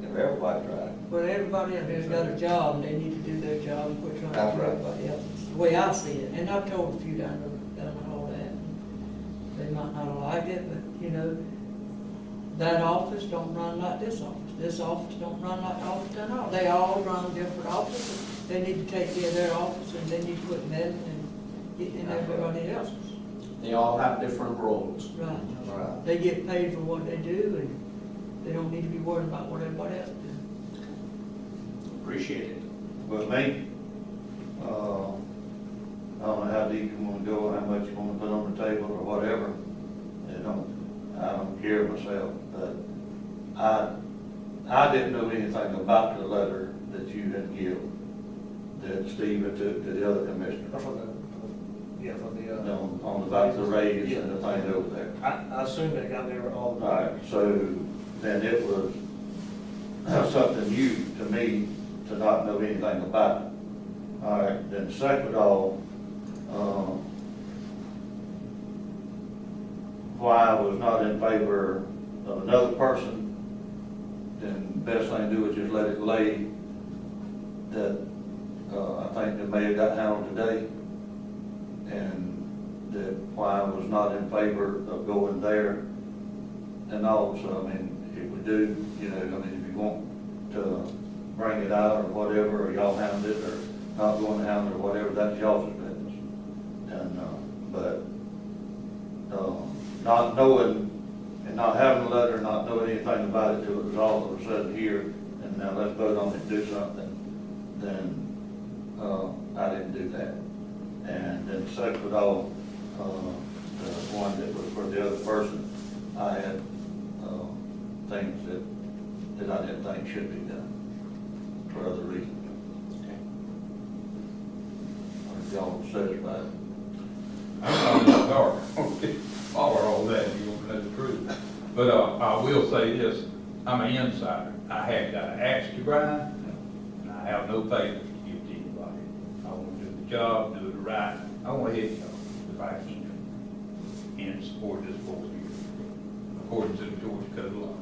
if everybody tried. Well, everybody up there's got a job, and they need to do their job and quit trying to That's do right. everybody else. It's the way I see it, and I've told a few down and all that. They might not like it, but, that office don't run like this office. This office don't run like the office down there. They all run different offices. They need to take care of their office, and they need to quit meddling and getting in everybody else's. They all have different roles. Right. Right. They get paid for what they do, and they don't need to be worried about what everybody else does. Appreciate it. With me, I don't know how deep you wanna go, how much you wanna put on the table or whatever. I don't care myself, but I didn't know anything about the letter that you had given, that Steve had took to the other commissioner. For the, On the back of the raise and the thing over there. I assume they got there all the All right, so then it was something new to me to not know anything about it. All right, then second of all, why I was not in favor of another person, then best thing to do is just let it lay. That, I think that may have got handled today. And that why I was not in favor of going there. And also, if we do, if you want to bring it out or whatever, or y'all handle it, or not going to handle it, or whatever, that's y'all's business. And, but, not knowing, and not having a letter, not knowing anything about it till it was all of a sudden here, and now let's vote on it and do something, then, I didn't do that. And then second of all, the one that was for the other person, I had, things that I didn't think should be done for other reasons. If y'all are satisfied. I'm not dark. Follow all that if you want to know the truth. But I will say this, I'm an insider. I haven't got an axe to grind, and I have no favors to give to anybody. I want to do the job, do it right. I want to hit y'all if I can. And support this board here, according to the Georgia Code of Law.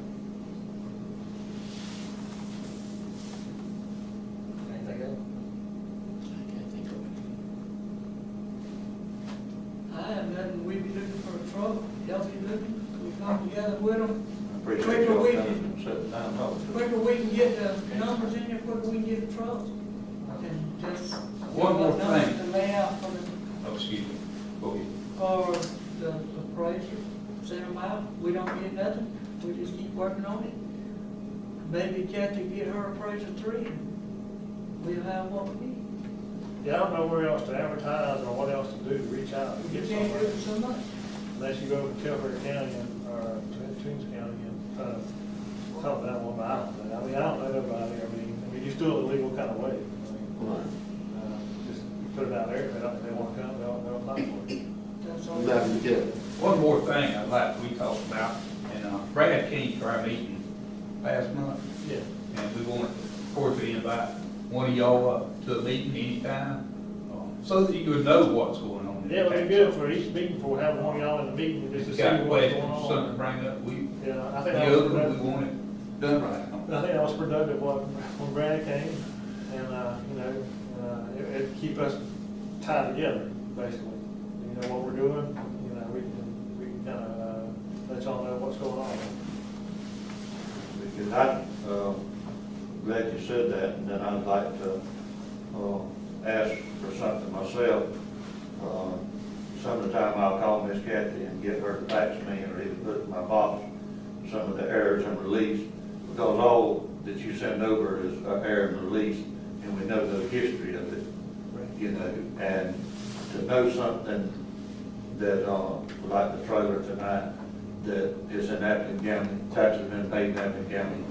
I have nothing, we be looking for a truck, y'all be looking, we come together with them. I appreciate y'all coming and sitting down and talking. Quicker we can get the numbers in there, quicker we can get the trucks. And just. One more numbers thing. To lay out for the, Oh, excuse me. Go ahead. for the appraiser, send them out, we don't get nothing, we just keep working on it. Maybe Kathy get her appraiser 3, and we'll have what we need. Yeah, I don't know where else to advertise or what else to do to reach out and You get can't do somewhere. it so much. Unless you go to Calvert County or Toombs County and try to talk that one, but I don't know. I mean, I don't know nobody. I mean, you just do it the legal kind of way. I mean, just put it out there. If they want to come, they'll apply for it. That's all. Exactly, yeah. One more thing I'd like we talked about, and Brad came to our meeting last month, Yeah. and we wanted to cordially invite one of y'all up to a meeting anytime, so that you would know what's going on. in Yeah, it would be the good tax for each meeting, for having one of y'all in the meeting, just to office. see Got what's questions, going something to on. bring up, we, Yeah, I think the that was other, we productive. want it done right. I think that was productive when Brandon came, and, it keep us tied together, basically. You know what we're doing, we can kind of, let y'all know what's going on. Because glad you said that, and then I'd like to, ask for something myself. Some of the time I'll call Miss Kathy and get her to fax me or even put in my box some of the errors and release, because all that you send over is error and release, and we know the history of it, and to know something that, like the trailer tonight, that is in Appleton County, taxes been paid in Appleton County,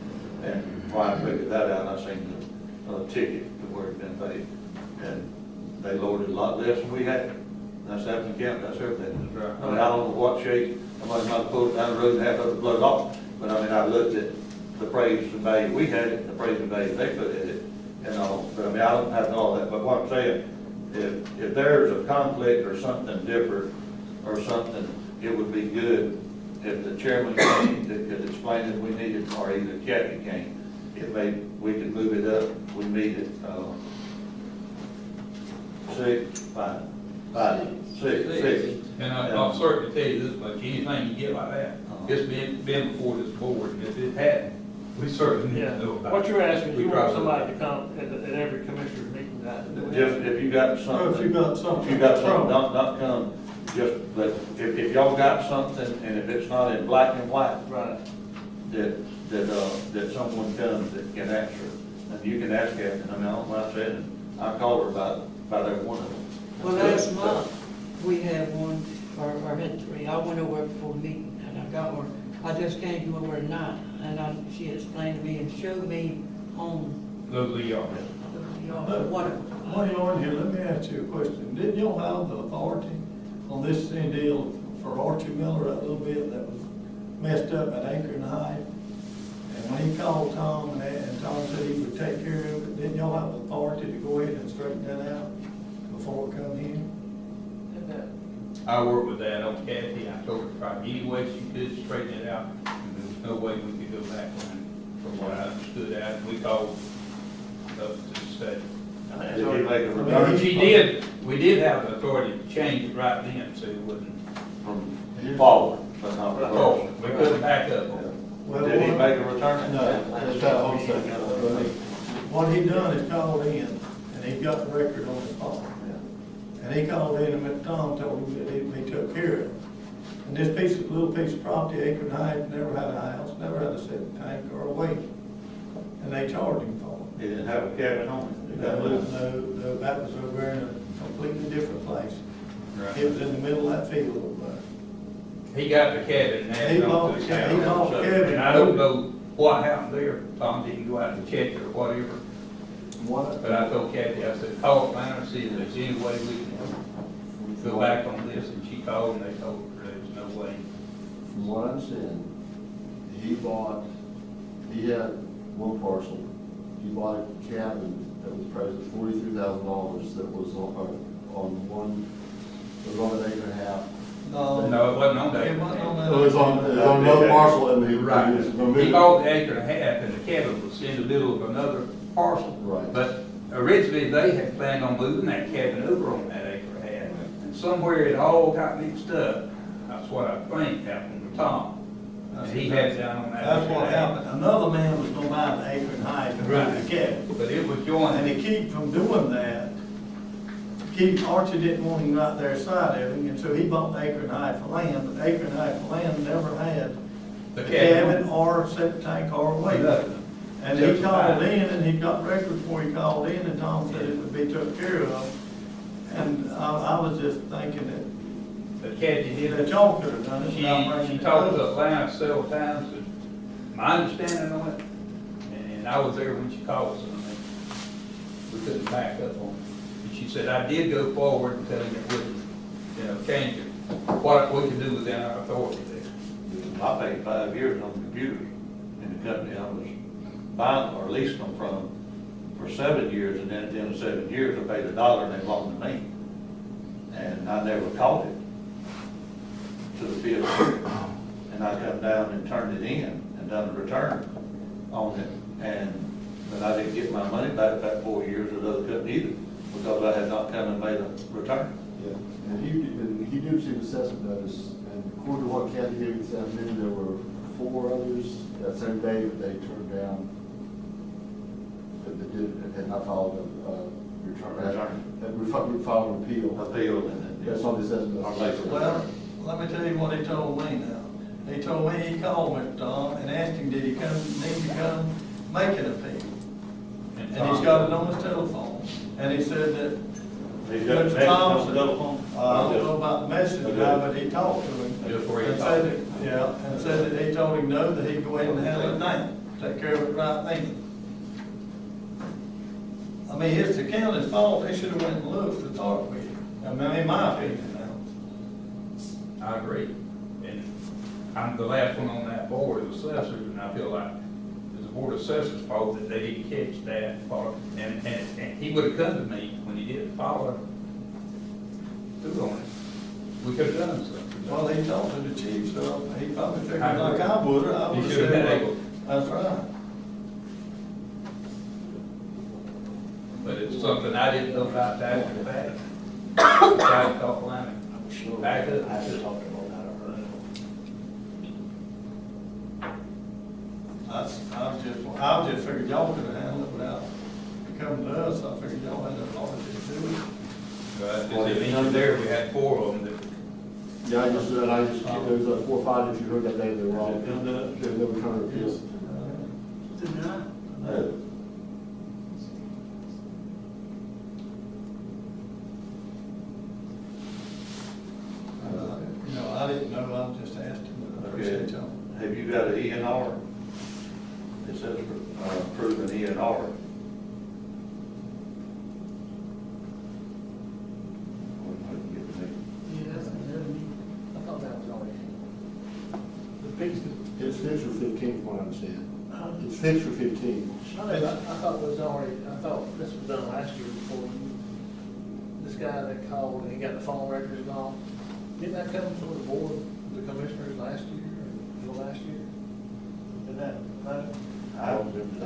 and trying to figure that out, I seen the ticket to where it's been paid, and they loaded a lot less than we had. That's Appleton County, that's everything. That's right. I mean, I don't know what shape, somebody might have pulled it down the road and half of it blowed off, but I mean, I looked at the praise and value we had it, the praise and value they put in it, and all, but I mean, I don't have all that, but what I'm saying, if there's a conflict or something different, or something, it would be good if the chairman came, that could explain it we needed, or either Kathy came, it may, we could move it up, we meet it, 6, 5, 6. And I'll certainly tell you this much, anything you get like that, it's been before this board, and if it hadn't, we certainly need Yeah, to know about it. what you're asking, We you want probably- somebody to come at every commissioner's meeting, Just if you got something. If you got something. If you got something, not come, just, but if y'all got something, and if it's not in black and white, Right. that someone comes that can answer it. And you can ask Kathy, I mean, I don't mind saying it, I called her about every one of them. Well, last month, we had one, or had 3, I went over before the meeting, and I got one, I just came to over tonight, and she explained to me and showed me on Those are y'all. what. While you're on here, let me ask you a question. Didn't y'all have the authority on this same deal for Archie Miller, that little bit that was messed up at Acre and Hyde? And when he called Tom and Tom said he would take care of it, didn't y'all have authority to go ahead and straighten that out before it come here? I worked with that on Kathy, I told her to try any way she could straighten it out, and there was no way we could go back on it, from what I understood out, and we called up to the state. Did he make a return She did, we did have the authority to change it right then, so it wouldn't, from forward, but not oh, reverse? we couldn't back up. Did he make a return? No, that's that whole second. What he done is called in, and he got the record on his phone. And he called in, and Mr. Tom told him that he took care of it. And this little piece of property, Acre and Hyde, never had a house, never had a septic tank or a well. And they charged him for it. He didn't have a cabin on it? He got No, loose? that was over in a completely different place. Right. It was in the middle of that field, but He got the cabin and he added on bought, to he his house. bought the And I don't cabin. know what happened there, Tom didn't go out and check it or whatever, What, but I told Kathy, I said, call Planner, see if there's any way we can go back on this, and she called and they told her there's no way. from what I understand, he had one parcel, he bought a cabin that was priced at $43,000 that was on one, it was on an acre and a half. No, No, it wasn't on that. It wasn't on that. It was on another parcel and he was gonna He move bought it. the acre and a half, and the cabin was in the middle of another parcel. Right. But originally, they had planned on moving that cabin over on that acre and a half. And somewhere it all got mixed up. That's what I think happened with Tom. And he had it down on that. That's what happened. Another man was gonna buy an acre and a half and run the cabin. But it was And joined, to keep from doing that, Archie didn't want him right there side of him, and so he bought an acre and a half of land, but the acre and a half of land never had the a cabin. cabin or septic tank or a well. Nothing. And he called in, and he got records before he called in, and Tom said it would be took care of. And I was just thinking But Kathy did that it. y'all could have done it without bringing She it talked to up. Atlanta several times, and my understanding on it, and I was there when she called us, and we couldn't back up on it. And she said, I did go forward and tell him it wouldn't, change it, what we could do within our authority there. I paid 5 years on computers in the company I was buying or leasing them from for 7 years, and then at the end of 7 years, I paid $1 and they belonged to me. And I never caught it to the 5th year. And I come down and turned it in and done a return on it. But I didn't get my money back that 4 years, or the other couldn't either, because I had not come and made a return. Yeah, and he did receive assessment notice, and according to what Kathy gave me this afternoon, there were 4 others that same day that they turned down, that had not filed a return. That filed an appeal. Appeal and then. That's on the assessment notice. Well, let me tell you what he told me now. He told me, he called me, Tom, and asked him, did he need to come make an appeal? And he's got it on his telephone, and he said that He's got a Mr. message on Thompson, the telephone? I don't know about the message, but he talked to him. Just where he And said that, yeah, and said that he told him no, that he'd go ahead and handle it now, take care of it right then. I mean, it's the county's fault, they should have went and looked to start with. I mean, in my opinion now. I agree. And I'm the last one on that board of assessors, and I feel like it's the board of assessors' fault that they didn't catch that part. And he would have come to me when he didn't follow through on it. We could have done something. Well, he talked to the chief, so he probably figured like I would, I would He have should have been said, able. well, that's right. But it's something I didn't know about that after that. Guy called Atlanta. Back up. I just talked about that already. I just figured y'all could have handled it without it coming to us, I figured y'all had the authority to do it. But if he was there, we had 4 of them that. Yeah, I just, there was 4 or 5 that you heard that day, they were all, Has it come to us? they were trying to appeal. Tonight. No. You know, I didn't know, I just asked him, but I appreciate y'all. Have you got an E&R? It says proven E&R. Yeah, that's another meeting. I thought that was already. The fixed, It's fixed for 15, from what I understand. It's fixed for 15. I thought it was already, I thought this was done last year before you, this guy that called and he got the phone records and all. Didn't that come from the board, the commissioners last year, or the last year? Did that, I don't remember.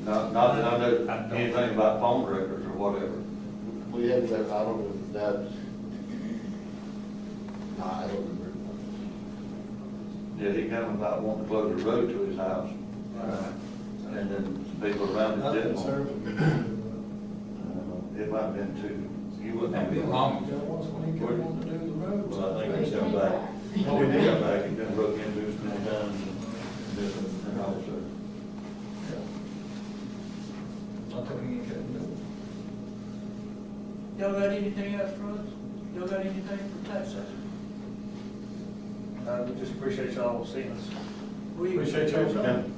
No, not that I know anything about phone records or whatever. We had that, I don't know if that, nah, I don't remember. Yeah, he come about wanting to close the road to his house. And then people around it didn't want. It might have been two. You wouldn't That'd have be been long. Y'all want when he come on to do the road. Well, I think he's come back. Oh, he did come back. He's been broken into so many times and also. I told him he couldn't do it. y'all got anything else for us? Y'all got anything for tax assessor? We just appreciate y'all seeing us. We Appreciate y'all coming.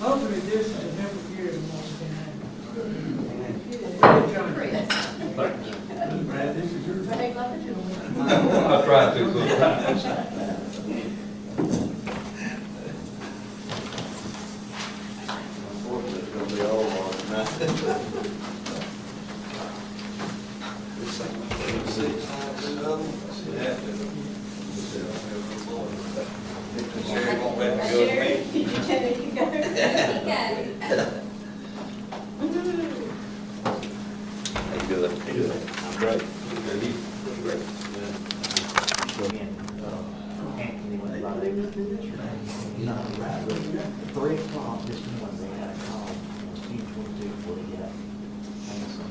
Hopefully this is a never fear of what's Brad, this is yours. I tried to sometimes. Unfortunately, it's gonna be all on now. Sherry won't let me go to me. Did you tell me to go? He got it. Great. Anthony, when they got there, 3 o'clock this morning, they had a call, 10:22 before they got Hanson.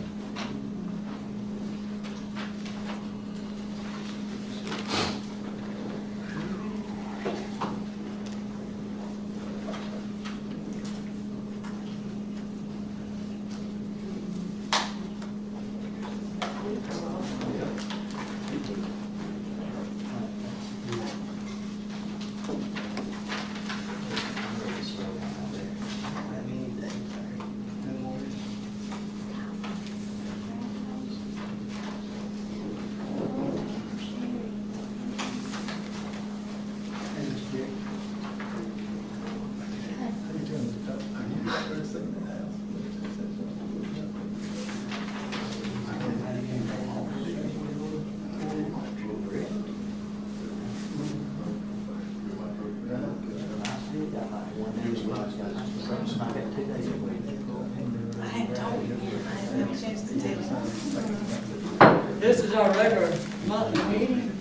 This is our regular monthly meeting.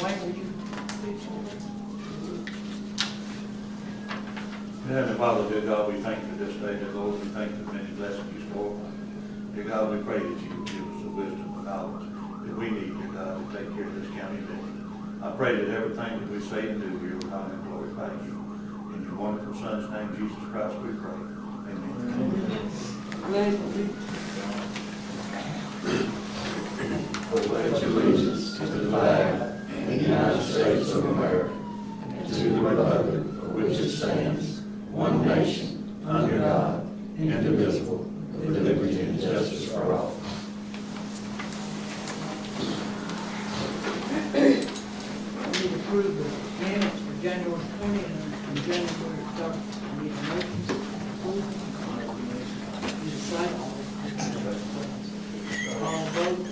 Wayne, will you please? Heavenly Father, dear God, we thank you for this day, dear Lord, we thank you for many blessings you store. Dear God, we pray that you will give us the wisdom and knowledge that we need, dear God, to take care of this county. I pray that everything that we say and do, we will honor and glorify you. In your wonderful Son's name, Jesus Christ, we pray. Amen. Pledge allegiance to the flag of the United States of America and to the republic for which it stands, one nation, under God, indivisible, with liberty and justice for all. We need to approve the minutes for January 20 and January 30. I need a motion to approve. Need a second. All vote.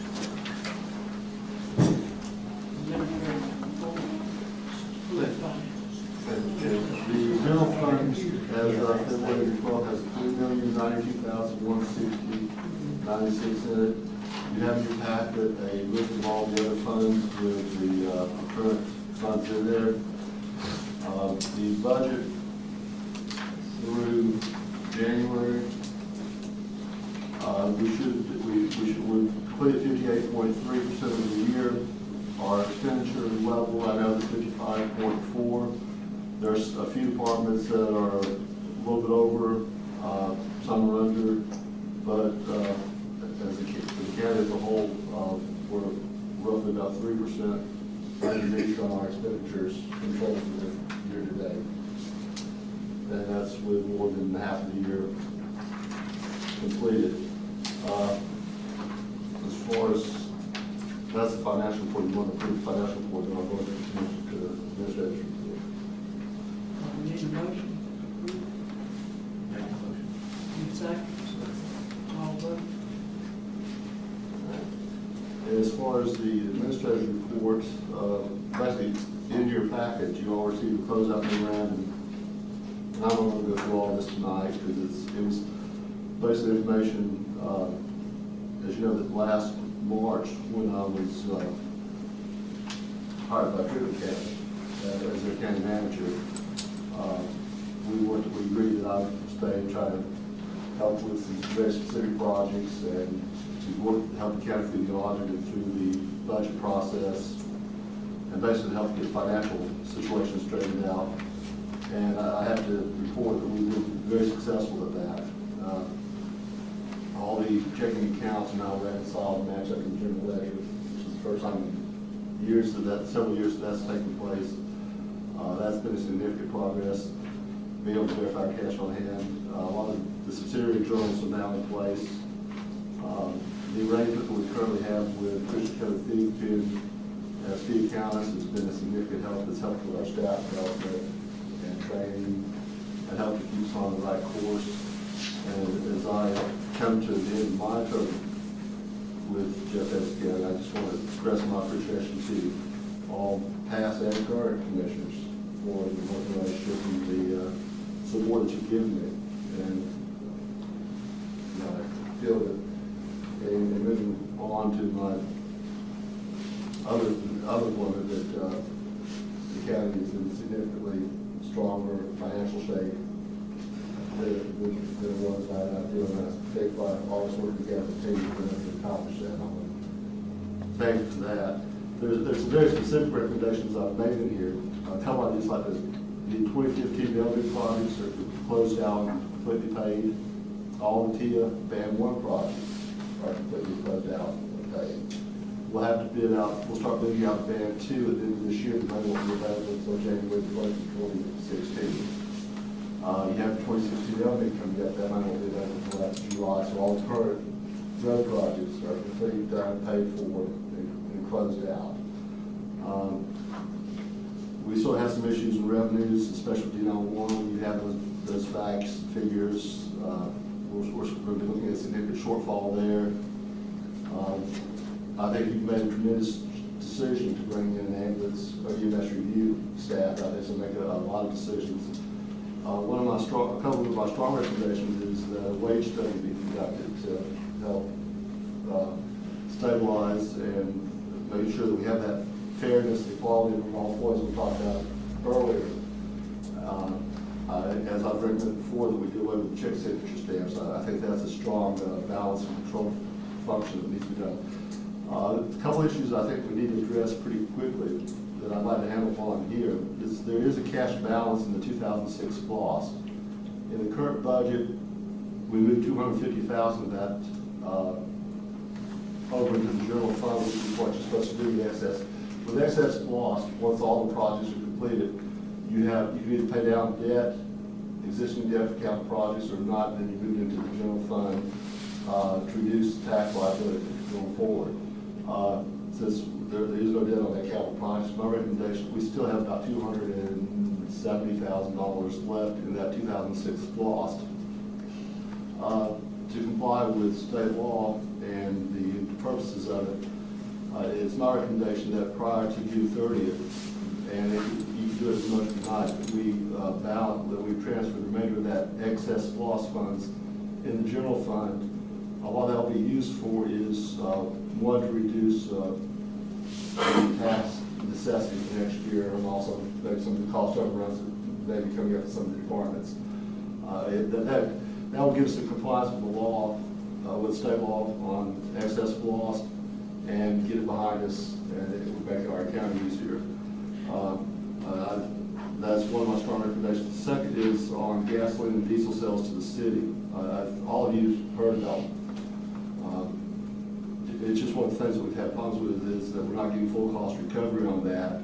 The general fund, as of February 12th, has $3,092,160.96 in it. You have in your packet a list of all the other funds with the current funds in there. The budget through January, we've completed 58.3% of the year. Our expenditure level, I know, is 55.4. There's a few departments that are a little bit over, some are under, but as the county as a whole, we're roughly about 3% underneath on our expenditures controlled for the year to date. And that's with more than half of the year completed. As far as that's the financial report, you want to approve the financial report, then I'll go into the administrator's report. We need a motion to approve. Need a second. All vote. As far as the administrator's report, basically in your package, you all received a closeout memorandum. And I don't want to go through all this tonight because it was basically information, as you know, that last March when I was hired by Trinity County as their county manager, we agreed that I would stay and try to help with some very specific projects and to help the county through the audit and through the budget process and basically help get financial situation straightened out. And I have to report that we've been very successful at that. All the checking accounts are now reconciled and matched up in the general ledger, which is the first time in several years that's taken place. That's been a significant progress. Being able to verify cash on hand. A lot of the subsidiary journals are now in place. The arrangement that we currently have with Christian Code Thievepin as fee accountants has been a significant help. It's helped with our staff development and training and helped to keep us on the right course. And as I come to the end of my term with Jeff Eskin, I just want to express my appreciation to all past and current commissioners for the working relationship and the support that you've given me. And I feel that stronger financial shape than it was. I feel that I think by all this work together, the team is going to accomplish that. I want to thank you for that. There's some very specific recommendations I've made in here. A couple of these, like the 2015 building projects are closed out and completely paid. All the TIA Band 1 projects are completely closed out and paid. We'll have to bid out, we'll start bidding out Band 2 at the end of this year. The money won't be available until January 2016. You have the 2016 building coming up, that money won't be available until after July. So all the current road projects are completely done, paid for, and closed out. We still have some issues in revenues, especially D91. You have those facts, figures. We're going to be looking at a significant shortfall there. I think you've made a tremendous decision to bring in an ambulance or EMS review staff. I think it's going to make a lot of decisions. A couple of my strong recommendations is the wage study be conducted to help stabilize and make sure that we have that fairness, equality of all employees we talked about earlier. As I've recommended before, that we do away with the check signature stamps. I think that's a strong balance and control function that needs to be done. A couple issues I think we need to address pretty quickly that I'd like to handle while I'm here is there is a cash balance in the 2006 BOC. In the current budget, we moved $250,000 of that over into the general fund, which is what you're supposed to do with excess. With excess BOC, once all the projects are completed, you can either pay down debt, existing debt for capital projects, or not, then you move into the general fund to reduce tax liability going forward. Since there is no debt on that capital project, my recommendation, we still have about $270,000 left in that 2006 BOC. To comply with state law and the purposes of it, it's my recommendation that prior to June 30th, and you can do it as much tonight, that we transfer the remainder of that excess BOC funds in the general fund. What that'll be used for is, one, to reduce the tax necessity for next year, and also maybe some of the cost overruns that may be coming up in some of the departments. That will give us the compliance with the law, with state law on excess BOC, and get it behind us, and it will make our accounting easier. That's one of my strong recommendations. The second is on gasoline and diesel sales to the city. All of you heard about. It's just one of the things that we've had problems with is that we're not getting full cost recovery on that.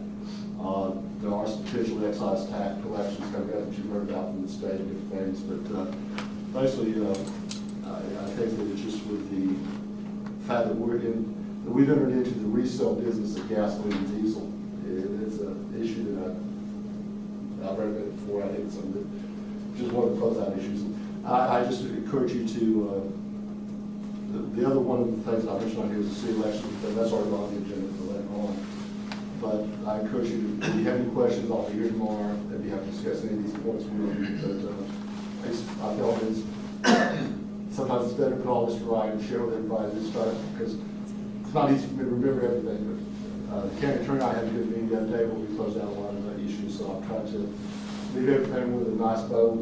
There are some potential excise tax collections coming up that you've heard about from the state and different things, but basically, I think that it's just with the fact that we've entered into the resale business of gasoline and diesel. It's an issue that I've recommended before. I think it's something that just one of the closeout issues. I just encourage you to. The other one of the things I mentioned on here is the city election, but that's already on the agenda for later on. But I encourage you to, if you have any questions, I'll be here tomorrow. If you have to discuss any of these points with me, but I felt sometimes it's better to put all this to write and share with everybody this stuff, because it's not easy for me to remember everything. But the county attorney and I had a good meeting the other day where we closed out a lot of issues, so I'm trying to leave everything with a nice bow,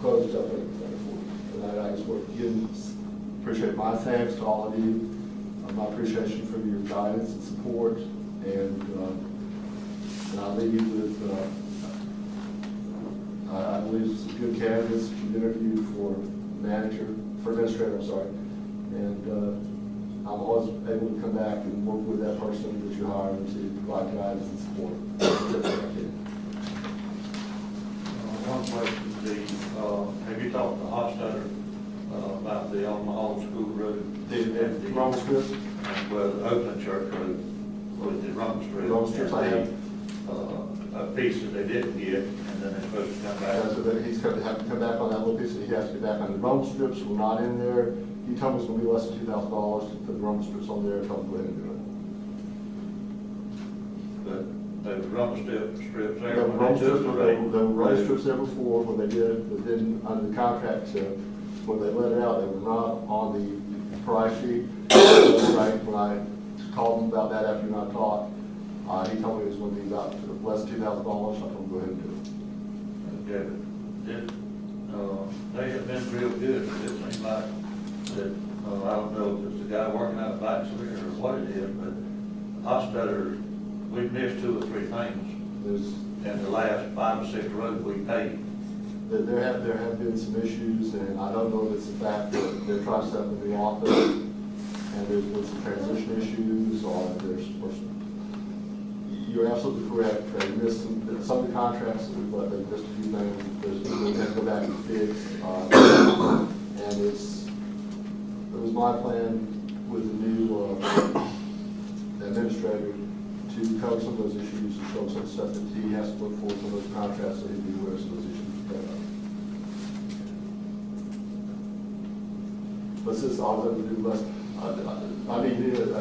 closed up everything for you. And I just want to appreciate my thanks to all of you, my appreciation for your guidance and support, and I'll leave you with, I believe some good candidates you've interviewed for administrator, and I'm always able to come back and work with that person that you hired to provide guidance and support. One question, have you talked to Hofstadter about the old school road? The Roman strips? Well, the Oakland Church Road with the Roman strips. Roman strips I have. A piece that they didn't get, and then they're supposed to come back. So that he's going to have to come back on that little piece, and he has to get back on the Roman strips. Were not in there. He told me it's going to be less than $2,000 to put the Roman strips on there. Tell him to go ahead and do it. But there was Roman strips there. There were Roman strips there before when they did it, but then under the contract, when they let it out, they were not on the price sheet. When I called him about that after you and I talked, he told me it was going to be about less than $2,000. So I told him to go ahead and do it. Yeah, but it, they have been real good. It seems like that, I don't know if it's the guy working out of Baxter or what it is, but Hostetter, we've missed 2 or 3 things in the last 5 or 6 roads we paved. There have been some issues, and I don't know if it's the fact that they're trying to set up a new office, and there's been some transition issues, or you're absolutely correct, they missed some of the contracts, but they missed a few things, we have to go back and fix, and it was my plan with the new administrator to cover some of those issues, and show some stuff that he has to look for some of those contracts, so he'd be aware of some of those issues. But since I was able to do less, I mean, since I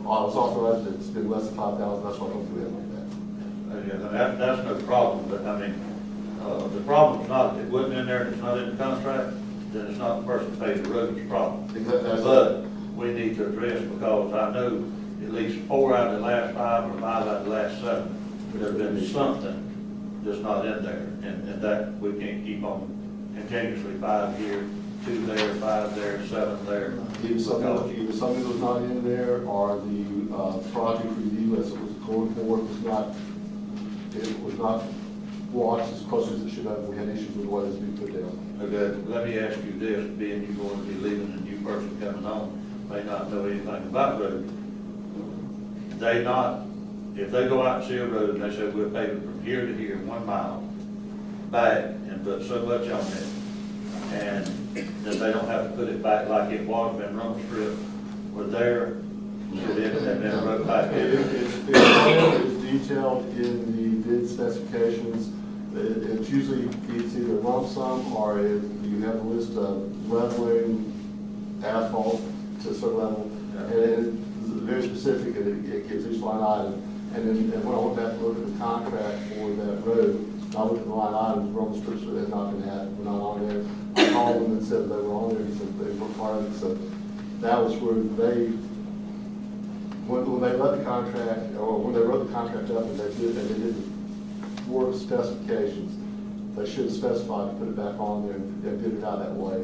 was authorized, it's been less than 5,000, that's why I don't do it like that. That's no problem, but I mean, the problem's not, it wasn't in there, and it's not in the contract, then it's not the person who pays the road's problem. Exactly. But we need to address, because I know at least 4 out of the last 5 or 5 out of the last 7, there's been something that's not in there, and that we can't keep on continuously 5 here, 2 there, 5 there, 7 there. Either something that was not in there, or the project review as it was going forward was not watched as close as it should have. We had issues with what is being put down. Okay, let me ask you this, being you going to be leaving, a new person coming on, may not know anything about road. If they go out and see a road and they say, we'll pave it from here to here, 1 mile, back, and put so much on it, and that they don't have to put it back like it was, been run strip, were there, should it have been wrote back in? It's detailed in the bid specifications. It's usually, it's either lump sum, or if you have a list of leveling asphalt to a certain level, and it's very specific, and it gives each line item. And then when I went back and looked at the contract for that road, I looked at the line items, Roman strips that had not been added, were not on there. I called them and said they were on there, he said they were part of it, so that was where when they let the contract, or when they wrote the contract up and they did the work specifications, they should have specified to put it back on there and bid it out that way.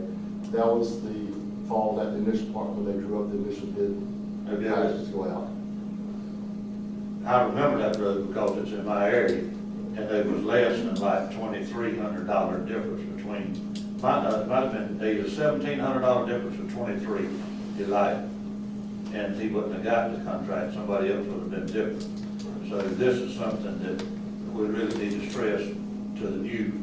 That was the fall, that initial part when they drew up the initial bid. Okay. Packages to go out. I remember that road because it's in my area, and there was less than like $2,300 difference between, might have been either $1,700 difference or 23, you like, and he wouldn't have got the contract, somebody else would have been different. So this is something that we really need to stress to the new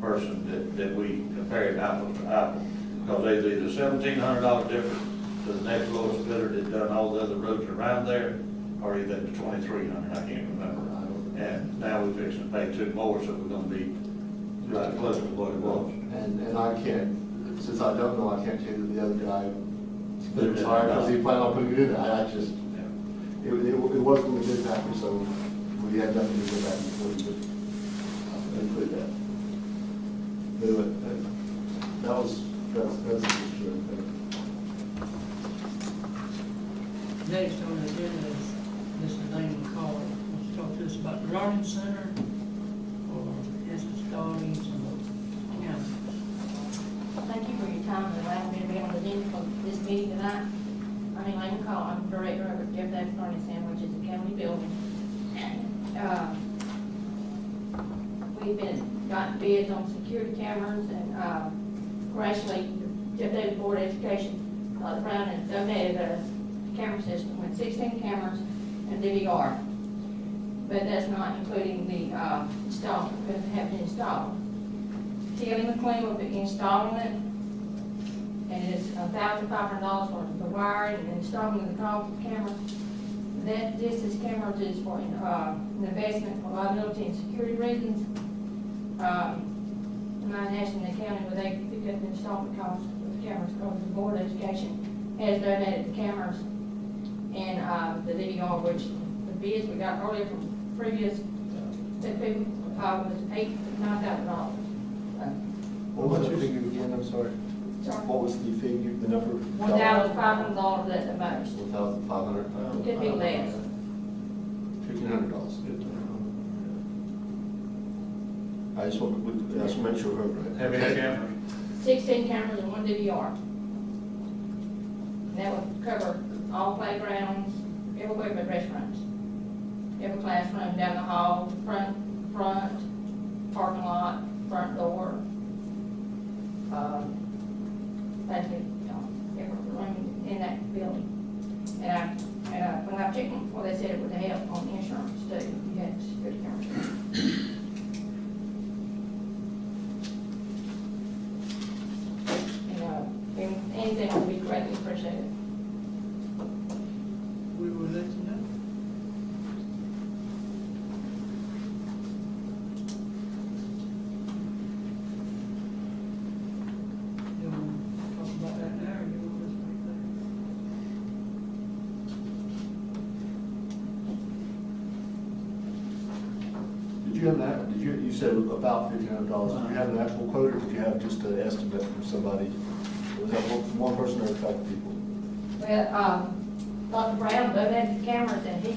person that we compare apples to apples, because there's either $1,700 difference to the next lowest bidder that done all the other roads around there, or either the 2,300, I can't remember. And now we're fixing to pay 2 more, so we're gonna be right close to what it was. And I can't, since I don't know, I can't tell you that the other guy, sorry, because he planned on putting it in there. I just, it wasn't a bid package, so we had nothing to go back and forth, but include that. But anyway, that's true. Next on the agenda is Mr. Damon Carter. Wants to talk to us about the Learning Center or installing some cameras. Thank you for your time and allowing me to be on the agenda for this meeting tonight. My name is Lane McCall. I'm director of Jeff Davis Learning Center, which is a county building. We've gotten bids on security cameras, and actually, Jeff Davis Board of Education, Brown has donated us a camera system with 16 cameras and DVR. But that's not including the installment, because it hasn't been installed. Tilly McLean will be installing it, and it's $1,500 for the wiring and installing the cost of the camera. This cameras is for an investment for liability and security reasons. I'm asking the county where they pick up the installment costs of the cameras, because the Board of Education has donated the cameras and the DVR, which the bids we got earlier from previous people was $9,000. What was your figure again, I'm sorry? Sorry? What was the figure, the number? $1,500 at the most. $1,500. Could be less. $1,500. I just want to make sure we heard right. Have you had cameras? 16 cameras and 1 DVR. And that would cover all playgrounds, everywhere but restaurants. Every classroom, down the hall, front, parking lot, front door. Basically, every room in that building. And when I checked them before, they said it would help on insurance too, you had security cameras. Anything would be greatly appreciated. We will let you know. You want to talk about that now, or you want to just wait there? Did you have that, you said about $1,500, did you have an actual quote, or did you have just an estimate from somebody? Was that from one person or a couple people? Well, Dr. Brown donated the cameras and he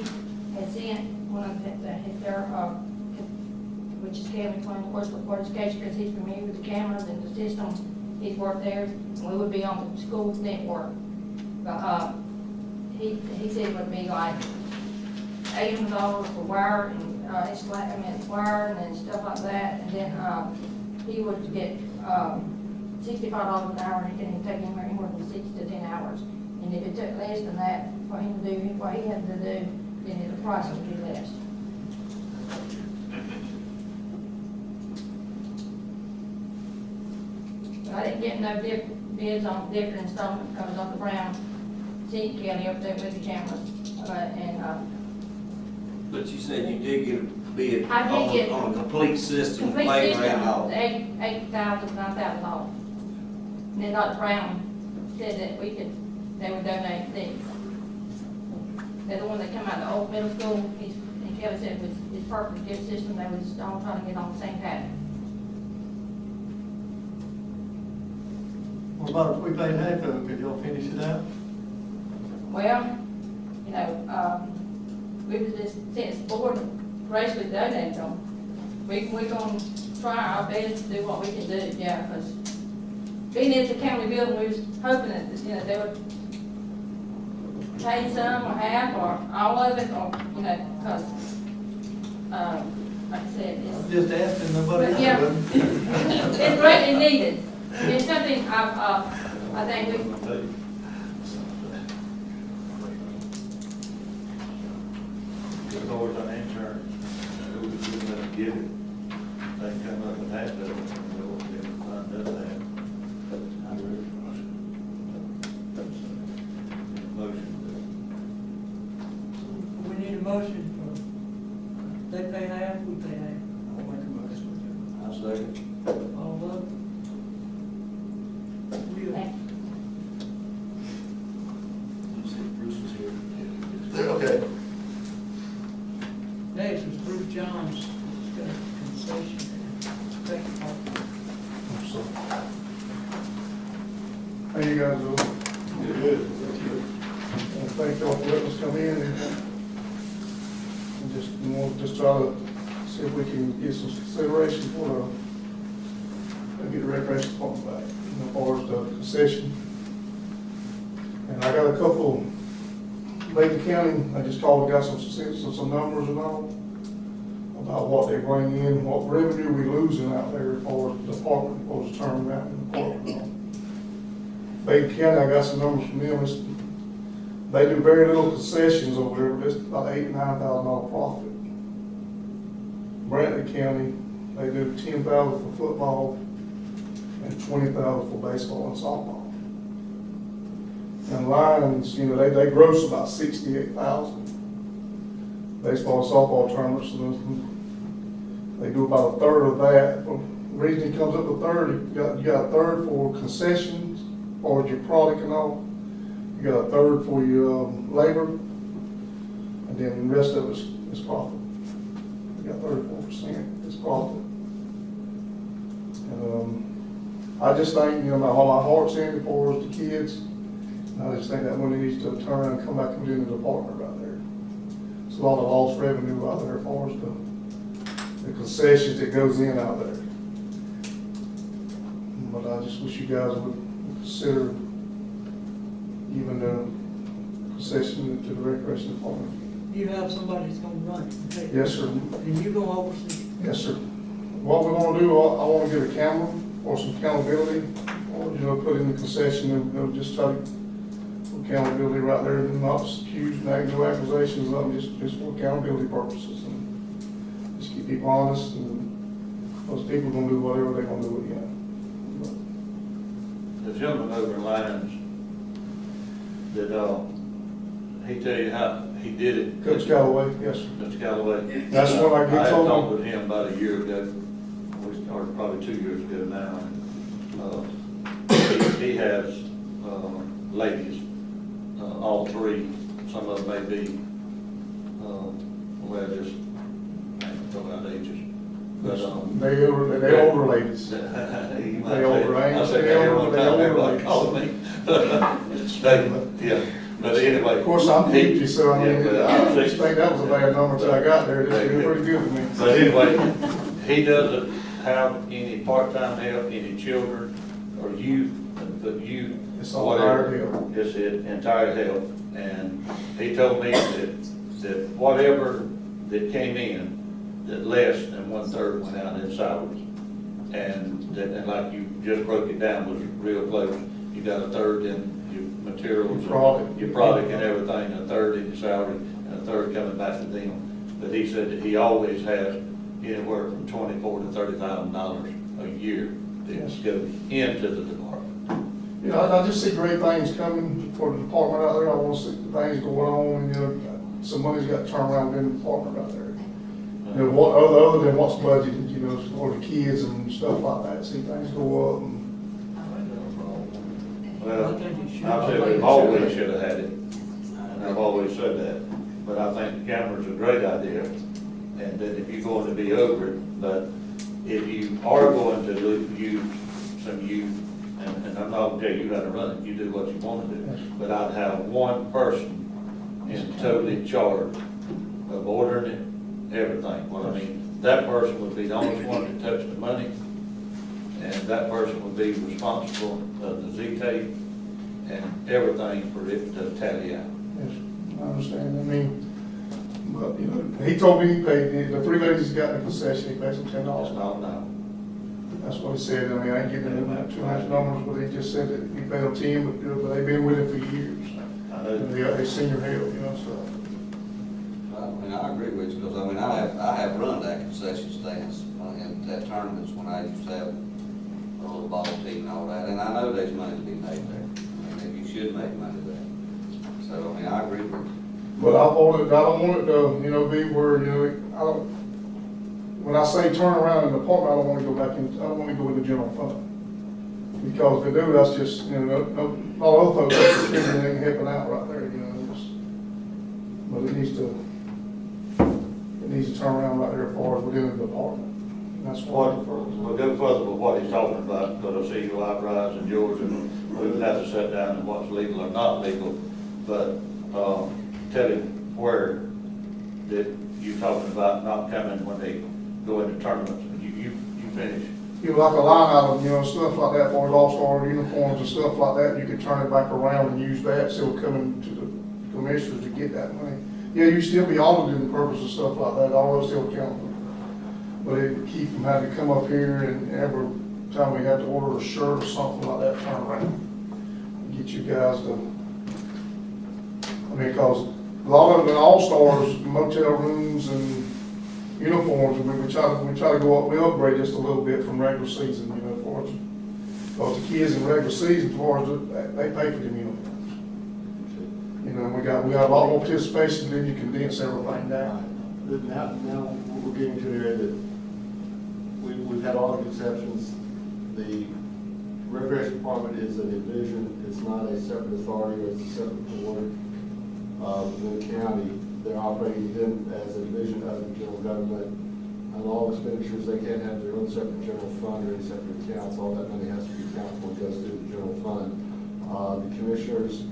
had sent one of their, which is Kevin Klein, of course, for Board of Education, because he's familiar with the cameras and the system. He's worked there, and we would be on the school network. But, he said it would be like $800 for wire and, wiring and stuff like that. And then, he would get, $65 an hour, and he can take anywhere from 6 to 10 hours. And if it took less than that for him to do what he had to do, then the price would be less. But I didn't get no bids on different installment because Dr. Brown sent Kelly up there with the cameras. But you said you did get a bid I did get- on a complete system, Complete playground system, and all. $8,000, $9,000. And then Dr. Brown said that they would donate these. They're the one that come out of the old middle school, and Kelly said it was, it's perfect, good system, they was all trying to get on the same pattern. What about if we paid half of it, could y'all finish it out? Well, we was just, since the board graciously donated them, we're gonna try our best to do what we can do, yeah, because being it's a county building, we was hoping that, they would pay some or half or all of it, or, because, like I said, I'm it's, just asking, nobody But, else yeah. would. it's greatly needed. It's something I think we, It's always an insurance, we just have to get it. They can come up with half of it, and they'll be able to find that half. Motion. We need a motion for, they pay half, we pay half. I'll make a motion. I'll second. All of them? Will. You said Bruce was here. Okay. Next is Bruce Johns, he's got a concession. Thank you, Mark. How you guys doing? Good. Thank y'all for letting us come in and just try to see if we can get some consideration for get the recreation department back, as far as the concession. And I got a couple, Macon County, I just called, got some numbers and all about what they bring in, what revenue we losing out there as far as the department, as far as turning out in the department. Macon County, I got some numbers from them. They do very little concessions over there, but it's about $8,000 to $9,000 profit. Brantley County, they do $10,000 for football and $20,000 for baseball and softball. And Lions, they gross about $68,000. Baseball and softball tournaments, and they do about a third of that. The reason it comes up to 30, you got a third for concessions, or your product and all. You got a third for your labor, and then the rest of it is profit. You got 34% is profit. And I just think, my heart's in it for the kids. And I just think that money needs to turn and come back within the department right there. It's a lot of lost revenue out there for us the concessions that goes in out there. But I just wish you guys would consider even the concession to the recreation department. You have somebody that's gonna run it. okay? Yes, sir. And you gonna oversee. Yes, sir. What we're gonna do, I wanna get a camera or some accountability, or, you know, put in the concession and, you know, just try to, accountability right there, and not accuse, no accusations, nothing, just for accountability purposes. And just keep people honest, and those people gonna do whatever they're gonna do again. The gentleman over in Lyons, that, he tell you how he did it? Coach Calloway, yes, sir. Mr. Calloway? That's what I get told. had talked with him about a year ago, or probably 2 years ago now. He has, ladies, all three, some of them may be, well, just, I ain't gonna talk about ages. But, They older ladies. They older, I ain't saying they older, but they older everybody ladies. called me. Yeah, but anyway. Of course, I'm 50, so I mean, Yeah, I just think that was a bad number until I got there. It's been pretty good to me. But anyway, he doesn't have any part-time help, any children or youth, but youth. It's all whatever. hired help. It's entire help. And he told me that whatever that came in, that less than 1/3 went out in salaries. And and like you just broke it down, was real close. You got 1/3 in your materials, your product and everything, 1/3 in your salary, and 1/3 coming back to them. But he said that he always has anywhere from $24,000 to $30,000 a year that goes into the department. You know, I just see great things coming for the department out there. I want to see things going on, and, you know, some money's got to turn around in the department out there. You know, what, other than what's budgeted, you know, for the kids and stuff like that, see things go up and. Well, I've said we always should have had it, and I've always said that, but I think the camera's a great idea, and that if you're going to be over it, but if you are going to use some youth, and I'm not gonna tell you how to run it, you do what you want to do, but I'd have one person in totally charge of ordering it, everything. Well, I mean, that person would be the only one to touch the money, and that person would be responsible of the Z-tape and everything for it to tally out. Yes, I understand. I mean, but, you know, he told me he paid, the three ladies he got in the concession, he pays them $10 That's an hour. not now. That's what he said. I mean, I ain't giving him too much numbers, but he just said that he paid them 10, but they've been with him for years. I know. And they senior help, you know, so. I mean, I agree with you, because, I mean, I have run that concession stands in that tournaments when I used to have a little ball team and all that, and I know there's money to be made there. I mean, you should make money there. So, I mean, I agree with you. But I don't want it to, you know, be where, you know, when I say turn around in the department, I don't want to go back in, I don't want to go in the general fund. Because if they do, that's just, you know, all other folks are spending ain't helping out right there, you know, but it needs to turn around right there as far as within the department. And that's what. We'll go further with what he's talking about, because I see your eyebrows and yours, and we would have to sit down and what's legal or not legal, but, tell him where that you're talking about not coming when they go into tournaments. You finish. You know, like a line item, you know, stuff like that, for all-star uniforms and stuff like that, you can turn it back around and use that, still coming to the commissioners to get that money. Yeah, you still be audited in the purpose of stuff like that, all those still count. But it would keep from having to come up here and every time we had to order a shirt or something like that, turn around. Get you guys to, I mean, because a lot of the all-stars, motel rooms and uniforms, and we try to go up, we upgrade just a little bit from regular season, you know, for us. Because the kids in regular season, for us, they pay for them uniforms. You know, we got a lot more participation, then you condense everything down. Now we're getting to an area that we've had all the conceptions. The recreation department is a division, it's not a separate authority, it's a separate board within the county. They're operating then as a division of the general government. And all expenditures, they can't have their own separate general fund or any separate accounts. All that money has to be accounted for, goes through the general fund. The commissioners,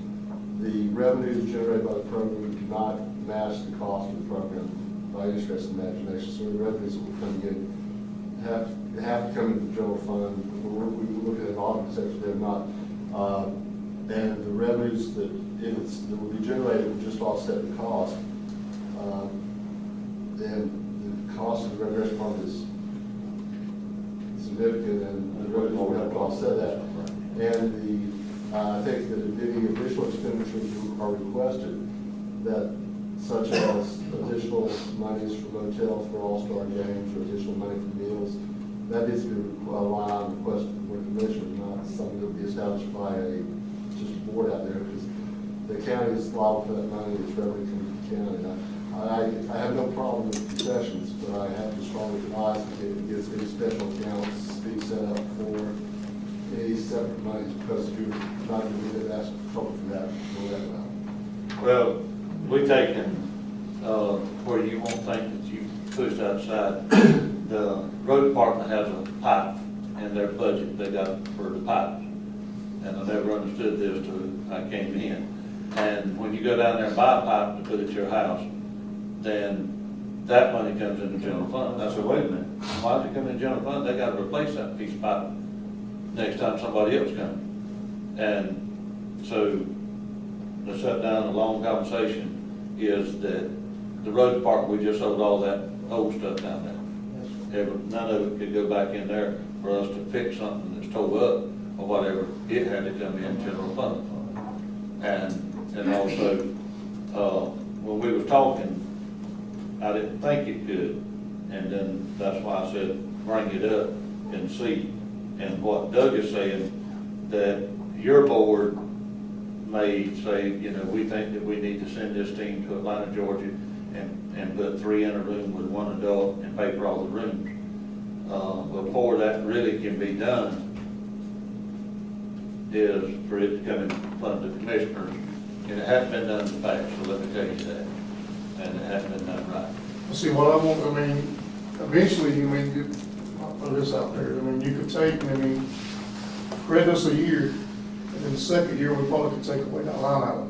the revenues generated by the program do not match the cost of the program. by any stretch of the imagination. So the revenues that will come in have to come into the general fund. We look at an audit section, they're not. And the revenues that will be generated will just offset the cost. And the cost of the recreation fund is significant, and the revenues will have to offset that. And I think that if any additional expenditures are requested, that such as additional monies for motels for all-star games or additional money for meals, that needs to be a line request for commission, not something that will be established by just a board out there, because the county is liable for that money, it's revenue coming to the county. I have no problem with concessions, but I have to strongly advise that it gets any special accounts being set up for any separate monies, because you're not going to get asked for trouble for that, for that amount. Well, we taken, where you won't think that you pushed outside, the road department has a pipe in their budget they got for the pipes. And I never understood this till I came in. And when you go down there and buy a pipe to put at your house, then that money comes in the general fund. I said, wait a minute, why does it come in the general fund? They gotta replace that piece of pipe next time somebody else comes. And so the shut down, a long conversation is that the road department, we just sold all that old stuff down there. None of it could go back in there for us to fix something that's tore up or whatever. It had to come in general fund. And also, when we were talking, I didn't think it could. And then that's why I said, bring it up and see. And what Doug is saying, that your board may say, you know, we think that we need to send this team to Atlanta, Georgia, and put 3 in a room with 1 adult and pay for all the rooms. Before that really can be done, is for it to come in front of the commissioners. And it hasn't been done in the past, so let me tell you that. And it hasn't been done right. See, what I want, I mean, eventually, I'll put this out there, I mean, you could take, credit us a year, and then the second year, we probably could take away that line item.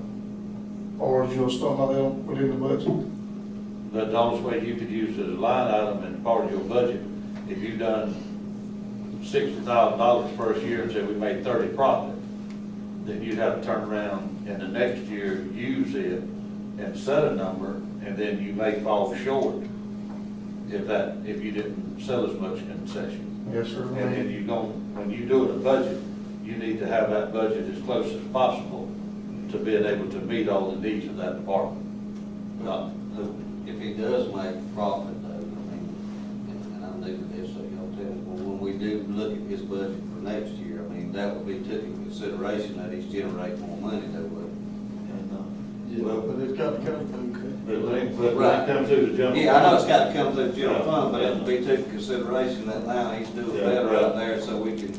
Or, stuff like that within the budget. But the only way you could use it as a line item and part of your budget, if you've done $60,000 first year and said we made 30 profit, then you'd have to turn around in the next year, use it and set a number, and then you may fall short if you didn't sell as much concession. Yes, sir. And then when you do a budget, you need to have that budget as close as possible to being able to meet all the needs of that department. If he does make profit though, and I'm new to this, so y'all tell me, well, when we do look at his budget for next year, that would be taken into consideration that he's generating more money, though, would Yeah, but it's got to come from. But when it comes through the general. Yeah, I know it's got to come through the general fund, but it would be taken into consideration that now he's doing better out there, so we can.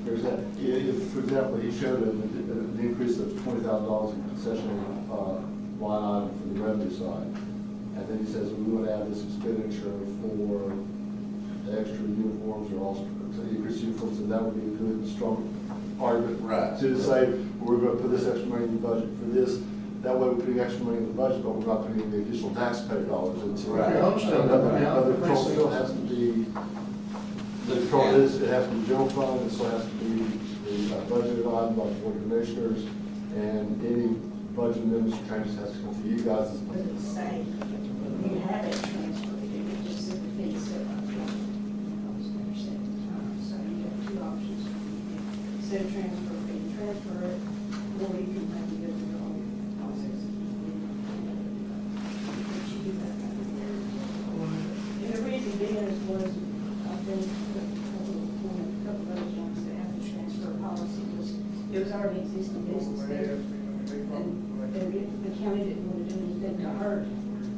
For example, he showed an increase of $20,000 in concession line item for the revenue side. And then he says, we want to add this expenditure for the extra uniforms or also increased uniforms, and that would be a good, strong argument. Right. To say, we're going to put this extra money in the budget for this. That way we're putting extra money in the budget, but we're not putting the additional taxpayer dollars into it. Right. I understand that, But the control still has to be, the control is, it has to be general fund, it still has to be the budget item by the board of commissioners, and any budget amendments or changes has to come through you guys. But it's the same, you have it transferred, it just simply being set up. So you have 2 options. Instead of transfer it, or you can maybe go through all your processes. But you do that. And the reason being was, I think, a couple of those ones that have the transfer policy was, it was already existing business there. And the county didn't want to do anything to hurt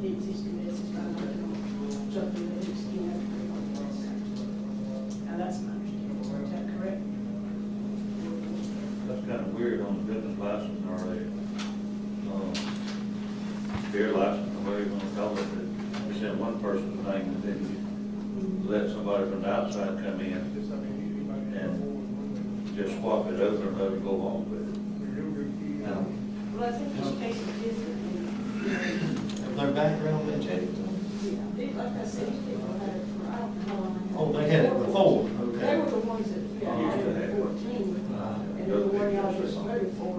the existing business by making them jump through the hoops, Now, that's my understanding. Is that correct? That's kind of weird on the business license or a beer license, or whatever you want to call it, that it's in one person's name, and then you let somebody from the outside come in and just swap it over and let it go on with it. Well, I think each case is different. Their background been checked? Like I said, these people had it for, I don't know how long. Oh, they had it before, They okay. were the ones that, yeah, had it in 14, and then the one y'all just voted for,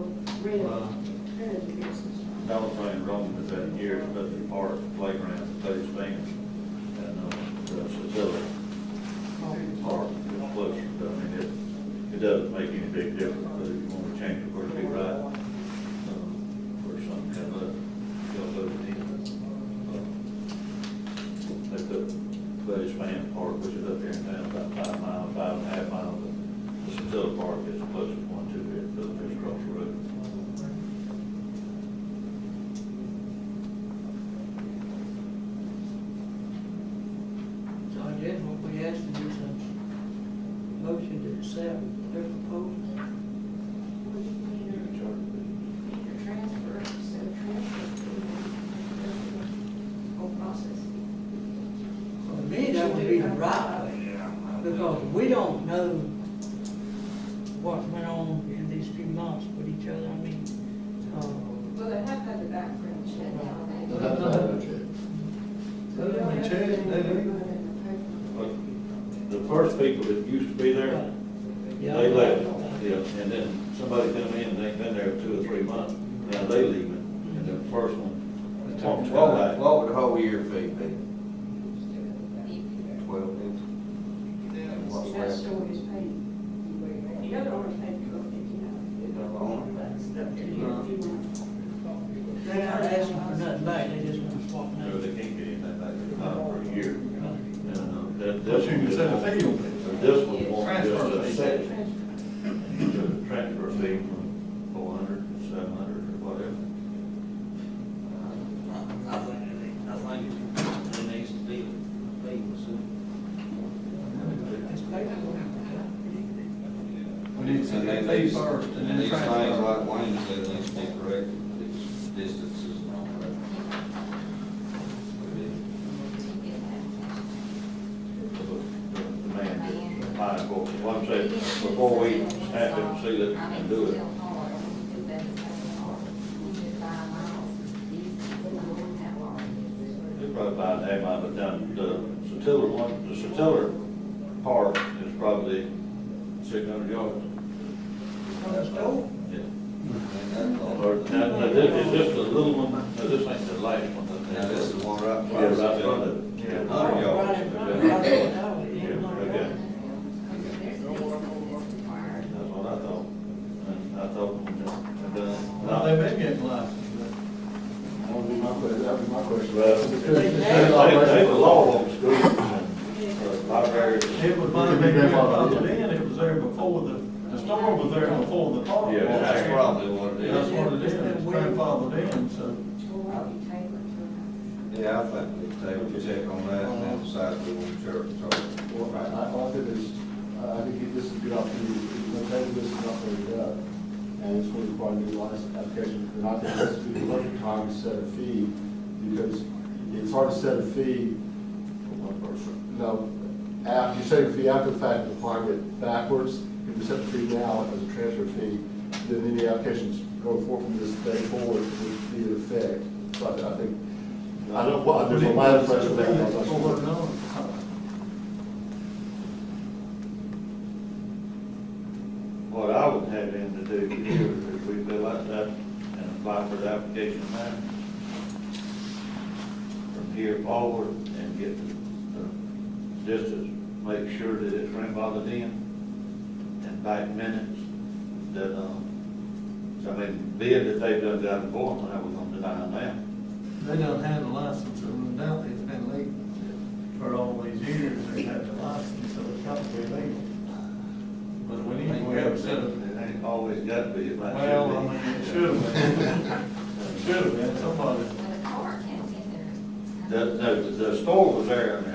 rented the business. Dollar Tree Roman has had years, but the park, playground, those things, and, the facility. Park is closer, but I mean, it doesn't make any big difference, but if you want to change it, where to be right, or something kind of, you'll go to the they put Buddy's Fan Park, which is up here in town, about 5 miles, 5.5 miles, but the Satilla Park is the closest one to it, but it's across the road. So I guess what we asked to do is a motion to accept their proposal. Transfer, instead of transfer, whole process. To me, that would be the right way, because we don't know what went on in these few months with each other. I mean, Well, they have had the background check. They checked, they did. But the first people that used to be there, yeah. they left, yeah, and then somebody come in, and they've been there 2 or 3 months, now they leaving, and the first one, What would the whole year fee be? 12.50. What's That that? store is paid. The other one is paid $12.50. That's up to you if you want. They're not asking for nothing back, they just want to swap no, names. they can't get anything back for a year. And, But this you one can just set a won't- fee on it. This one won't Transfer just a fee. second, the transfer fee from 400, 700, or whatever. I think it needs to be a fee, so. It's paid for. We need to set a fee first and then these things transfer. like Wayne said, need to be corrected, these distances and all that. The man just applying for, well, I'm saying, before we have to seal it and do it, it's probably about an 8 mile, but down the Satilla one, the Satilla Park is probably 600 yards. Let's go. Yeah. Or, now, is this the little one? No, this ain't the last one. Now, this is one right. Yeah, right in front of it. Yeah. 100 yards. Right in front of it. Yeah, okay. That's what I thought. And I thought, Well, they've been getting licensed. That would be my question, that would be my question. well, they the law on schools and libraries. It was my big grandfather then, it was there before the store was there before the park. Yeah, was That's there. probably what it That's is. what it is, it's grandfathered in, so. Yeah, I think we check on that and then decide if we want to charge. Well, I think this, I think this is a good opportunity, maybe this is not very good, and it's going to require a new license application, and I think this would be the perfect time to set a fee, because it's hard to set a fee for one person. No, after, you set a fee after the fact and applying it backwards. If you set the fee now as a transfer fee, then any applications going forward from this day forward would be in effect. So I think, I don't, well, there's a lot of pressure there. What I would have him to do here is we fill out that and apply for the application now. From here forward and get the distance, make sure that it's grandfathered in and back minutes that, I mean, being that they've done that before, how we gonna deny them now? They done had a license, and undoubtedly it's been legal for all these years, they had the license, so it's got to be legal. But we need to have set up. It ain't always got to be, it might Well, I should mean, be. it should have been, should have been, somebody. The store was there, and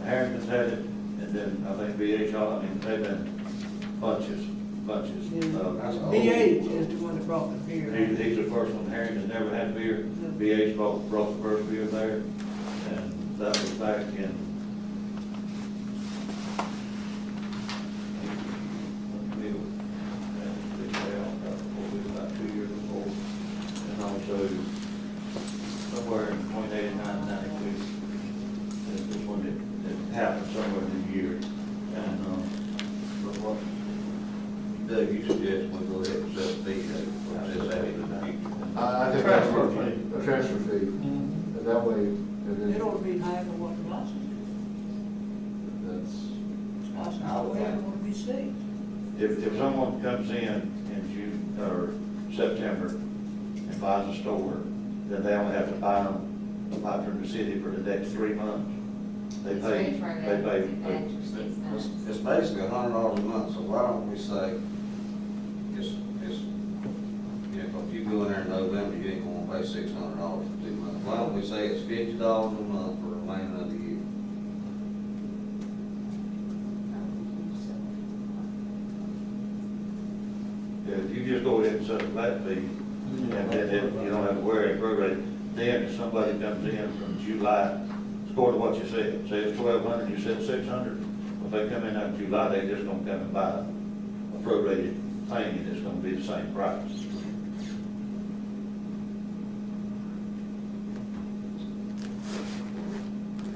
Harrington's had it, and then I think BHR, I mean, they've been bunches. BH is the one that brought the beer. He's the first one, Harrington never had beer, BH brought the first beer there, and that was back in about 2 years before, and also somewhere in between 89 and 92. Doug, you suggest we go ahead and set a fee, or just have it in the future? I think that's what, a transfer fee, and that way, and It then ought to be higher than what the license that's, is. License, we don't want to be seen. If someone comes in June, or September and buys a store, then they only have to buy from the city for the next 3 months. They pay. It's basically $100 a month, so why don't we say, if you go in there in November, you ain't gonna pay $600 for 2 months. Why don't we say it's $50 a month for the remainder of the year? Yeah, if you just go ahead and set a flat fee, and then you don't have to worry about prorate. Then if somebody comes in from July, score to what you said, say it's 1,200, you said 600. If they come in after July, they just gonna come and buy a prorated thing, and it's gonna be the same price.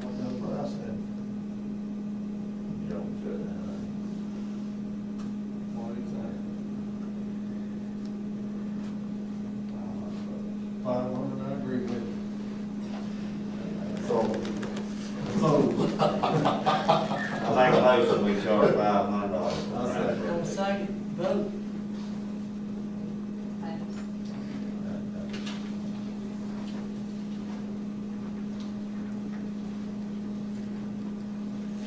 That's what I said. You don't fit that. What do you think? 500, I agree with you. I think most of them we charge $500. I say- On second vote,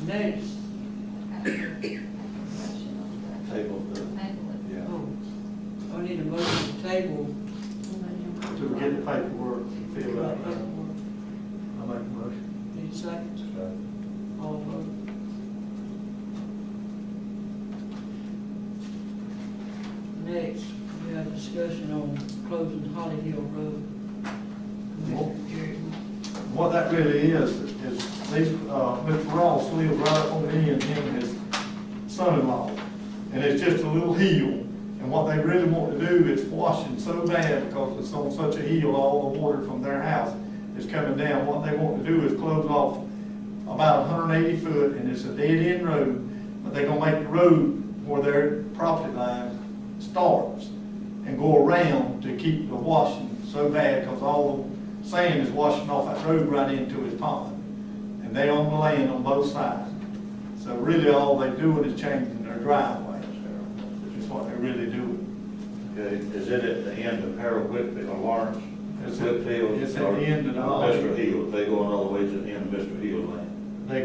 next, Table the, yeah. oh, I need a motion to table. To get the paperwork and fill out. I make a motion. Need a second? All vote. Next, we have discussion on closing Holly Hill Road. Commissioner Jerry. What that really is these, Mr. Ross lives right up on the end, him and his son-in-law. And it's just a little hill. And what they really want to do is washing so bad because it's on such a hill, all the water from their house is coming down. What they want to do is close off about 180 foot, and it's a dead-end road, but they're gonna make the road where their property line starts and go around to keep the washing so bad, because all the sand is washing off that road right into his pond. And they own the land on both sides. So really all they're doing is changing their driveway, is what they're really doing. Okay, is it at the end of Harold Whitfield or Lawrence? It's at- Whitfield? it's at the end of the- Mr. Hill, they going all the way to the end of Mr. Hill's land. They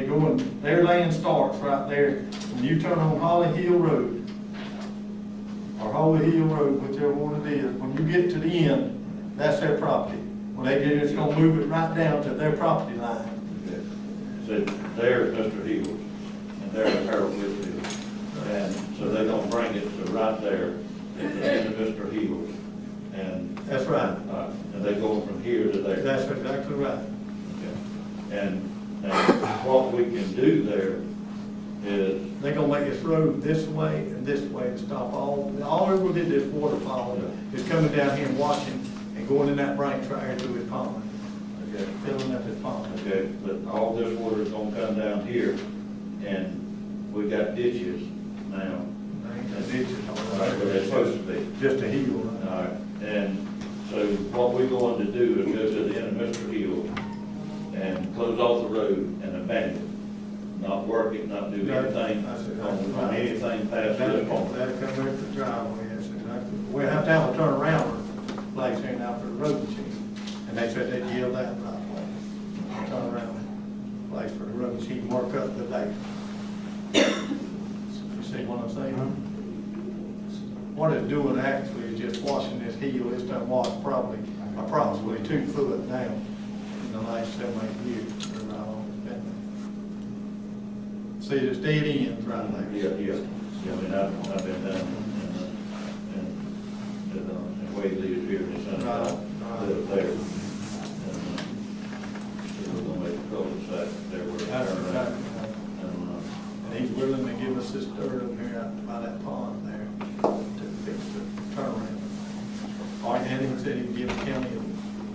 go, their land starts right there. When you turn on Holly Hill Road, or Holly Hill Road, whichever one it is, when you get to the end, that's their property. When they get it, it's gonna move it right down to their property line. Okay. So there's Mr. Hill's, and there's Harold Whitfield. And so they're gonna bring it to right there, at the end of Mr. Hill's. And, That's right. and they go from here to there. That's exactly right. Okay. And what we can do there is, They're gonna make this road this way and this way to stop all they're gonna do this waterfall is coming down here and washing and going in that branch right here through his pond, okay, filling up his pond. okay, but all this water is gonna come down here, and we got ditches now. And ditches all Right, where they're supposed to be. Just a hill, right? All right, and so what we're going to do is go to the end of Mr. Hill and close off the road and abandon it. Not work it, not do anything, That's it. on anything past this point. That'll come in the driveway, that's exactly. We'll have to have a turnaround place here now for the road machine, and they said they'd yield that right away. Turnaround place for the road machine, work up the day. You see what I'm saying? What it's doing actually is just washing this hill. It's done washed probably approximately 2 foot down in the last 7 or 8 years. Or how long it's been there. See, there's dead ends right there. Yeah. I mean, I've been down and Wade Lee's here, and his son, live there. And, so we're gonna make a cul-de-sac there where. That's exactly right. And, And he's willing to give us this dirt up here out by that pond there to fix the turnaround. Or, and he said he can give the county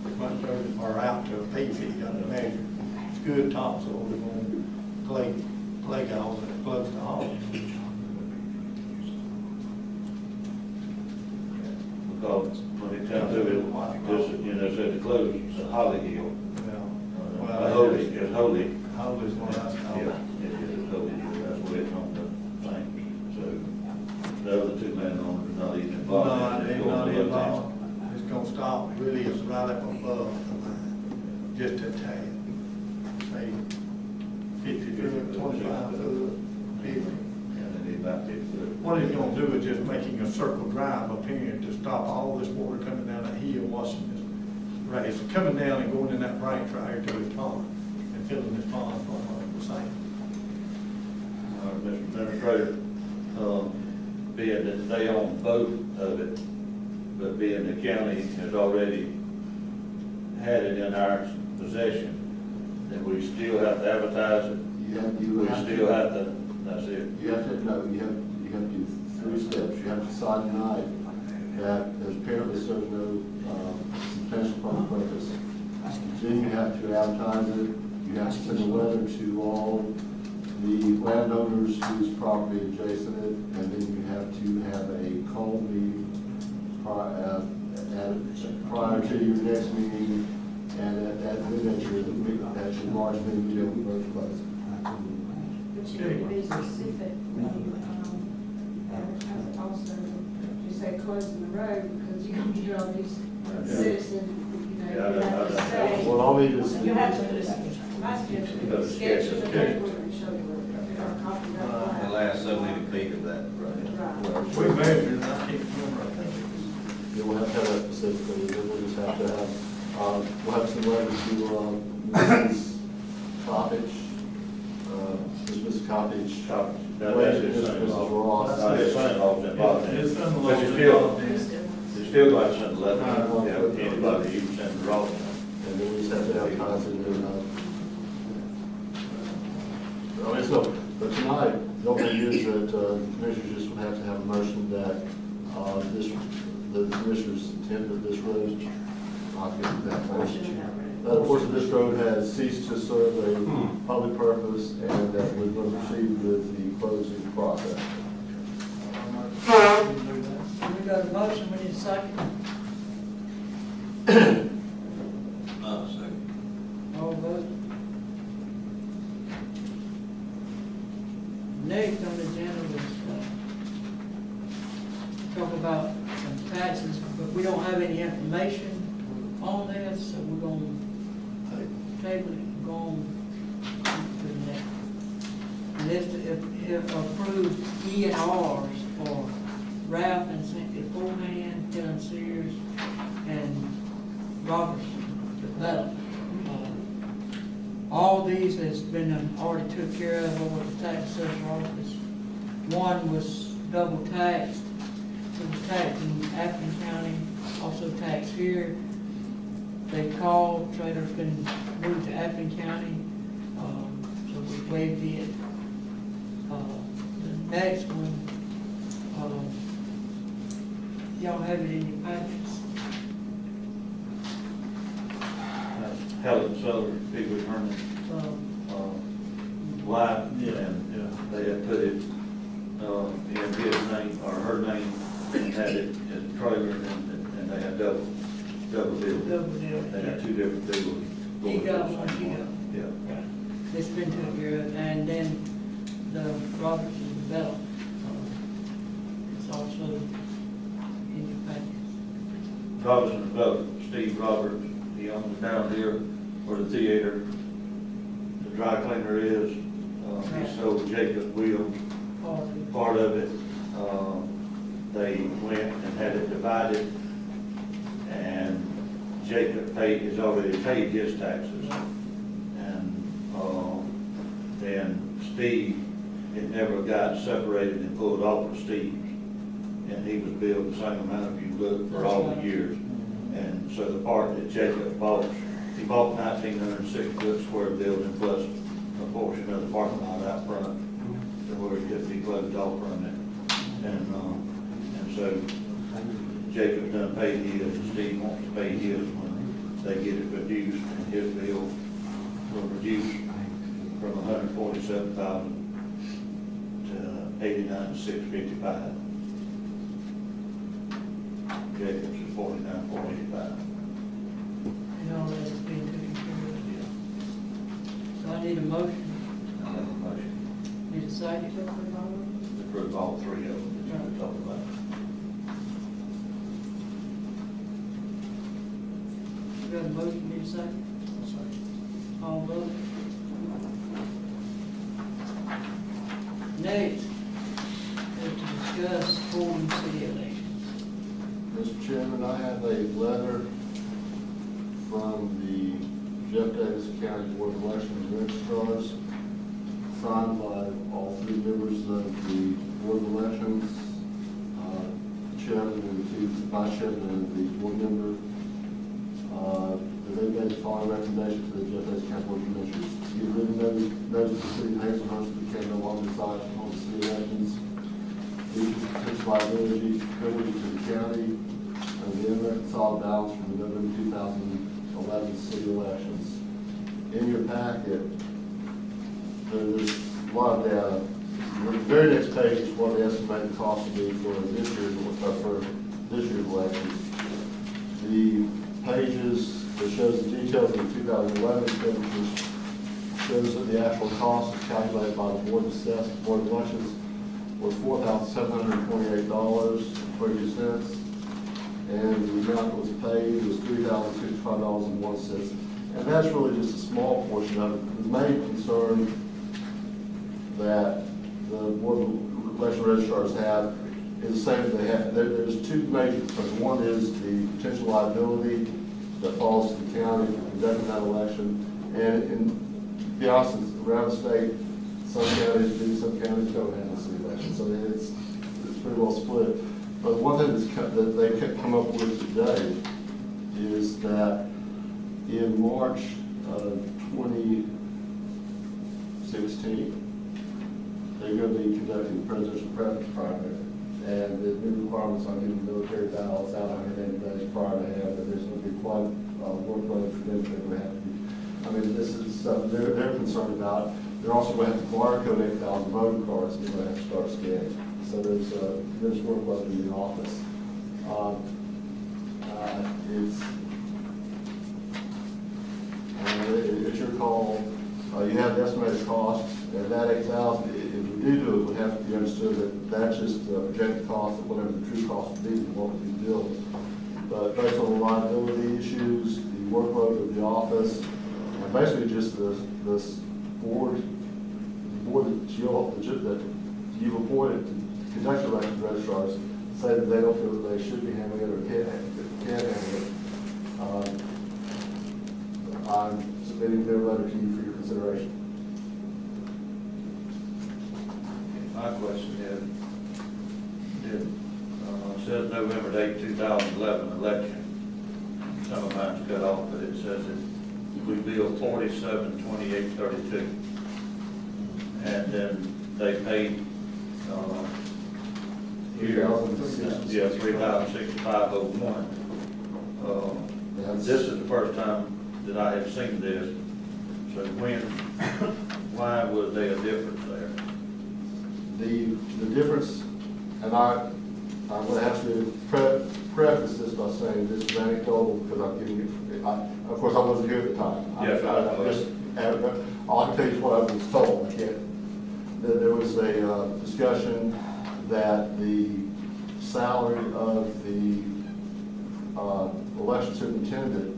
as much dirt or out to a piece he got to measure. It's good topsoil, we're going to clay galls that are close to home. because when it comes to it, this, you know, said the close, it's a Holly Hill. Well, Holy, it's holy. Holly's what I was called. Yeah, it is holy, that's what it's on the thing. So the other two landowners are not even involved. No, It's they're going not to be a involved. It's gonna stop, really, it's right up above the line, just a tad. Say 50 foot, 25 foot, 50. And they need about 50 foot. What he's gonna do is just making a circle drive up here to stop all this water coming down that hill, washing this. Right, it's coming down and going in that branch right here to his pond, and filling his pond from the same. Mr. Administrator, being that they own both of it, but being the county has already had it in our possession, then we still have to advertise it. We still have to, that's it. You have to, no, you have to do 3 steps. You have to sign tonight that there's apparently serves no substantial public purpose. Then you have to advertise it. You have to send a letter to all the landowners whose property adjacent it, and then you have to have a call meeting prior to your next meeting, and at your March meeting, you have both places. But you need to be specific when you, advertise also, you say closing the road, because you're gonna get all these citizens, you know, you have to say. Well, all we just. You have to, my suggestion is sketch of the paper and show you a copy of that. The last so many feet of that, Right. We measured, I can't remember, I think. Yeah, we'll have to have that specifically, then we'll just have to have, we'll have some letters to, Mrs. Coppage, Mrs. Coppage. No, that's his Mrs. son-in-law. Ross. No, his son-in-law's involved in it. His son-in-law But you was still, involved in it. you still got to send a letter, yeah, anybody, you can send a raw. And then we just have to advertise it, and, I mean, so, but tonight, the only thing is that, the commissioners just would have to have a motion that, the commissioners intend that this road, I'll get that motion. That a portion of this road has ceased to serve a public purpose, and that we're going to proceed with the closing process. We got a motion, we need a second. second. All vote. Next on the agenda was, talk about some taxes, but we don't have any information on this, so we're gonna table it and go on to the next. And this, if approved E and Rs for Ralph and Cynthia Forehand, Helen Sears, and Robertson Development. All these has been already took care of over the tax assessor office. One was double taxed, it was taxed in Appleton County, also taxed here. They called, trailer's been moved to Appleton County, so we waived it. The next one, y'all have it in your packets. Helen Southern, people Herman, wife, and they had put it, in his name, or her name, and had it in the trailer, and they had double bill. Double deal. They had 2 different bills. He got one, she got one. Yeah. It's been taken care of, and then the Robertson Development, it's also in your packets. Robertson Development, Steve Roberts, he owns down here where the theater, the dry cleaner is. He sold Jacob Wills part of it. They went and had it divided, and Jacob has already paid his taxes. And then Steve, it never got separated and pulled off of Steve's. And he was billed the same amount if you look for all the years. And so the part that Jacob bought, he bought 1,906 foot square building plus a portion of the parking lot out front, to where it could be closed off from it. And so Jacob done paid his, and Steve wants to pay his when they get it reduced, and his bill will reduce from 147,000 to 89,655. Jacobs is 49,485. And all that is being taken care of. So I need a motion, I have a motion need a second. to approve all three of them that you were talking about. We got a motion, need a second? All vote. Next, is to discuss holding city elections. Mr. Chairman, I have a letter from the Jeff Davis County Board of Elections registrars, signed by all three members of the Board of Elections, chairman and the vice chairman and the board member. They made the following recommendation to the Jeff Davis County Board of Commissioners. Give written notice to the city of Hazelhurst that can no longer decide on the city elections due to potential liability to the county and the unreconciled balance from the November 2011 city elections. In your packet, there's a lot of data. The very next page is what the estimated cost will be for this year's elections. The pages that shows the details of the 2011 expenditures shows that the actual cost is calculated by the Board of Elections was $4,728.32, and the amount that was paid was $3,065.01. And that's really just a small portion of it. The main concern that the Board of Election registrars have is the same as they have. There's two major concerns. One is the potential liability that falls to the county for conducting that election. And to be honest, around the state, some counties do, some counties don't have a city election. So it's pretty well split. But one thing that they come up with today is that in March of 2016, they're going to be conducting the presidential preference primary. And the new requirements on getting military ballots out 180 days prior to have, that there's going to be quite a workload for them. They're going to have to be, I mean, this is stuff they're concerned about. They're also going to have to barcode 8,000 voting cards, and they're going to have to start scanning. So there's workload in the office. It's your call. You have the estimated cost, and that 8,000. If we do it, we have to be understood that that's just the projected cost, of whatever the true cost would be, and what would be billed. But based on the liability issues, the workload of the office, and basically just this board that you've appointed to conduct election registrars say that they don't feel that they should be handling it or can't handle it. I'm submitting their letter to you for your consideration. My question is, it says November 8, 2011 election. Some of mine's cut off, but it says that we billed $47,2832. And then they paid, $3,065.01. This is the first time that I have seen this. So why was there a difference there? The difference, and I'm going to have to preface this by saying this is anecdotal because I'm giving it, of course I wasn't here at the time. Yes, all I can tell you is what I was told. I can't. There was a discussion that the salary of the election superintendent,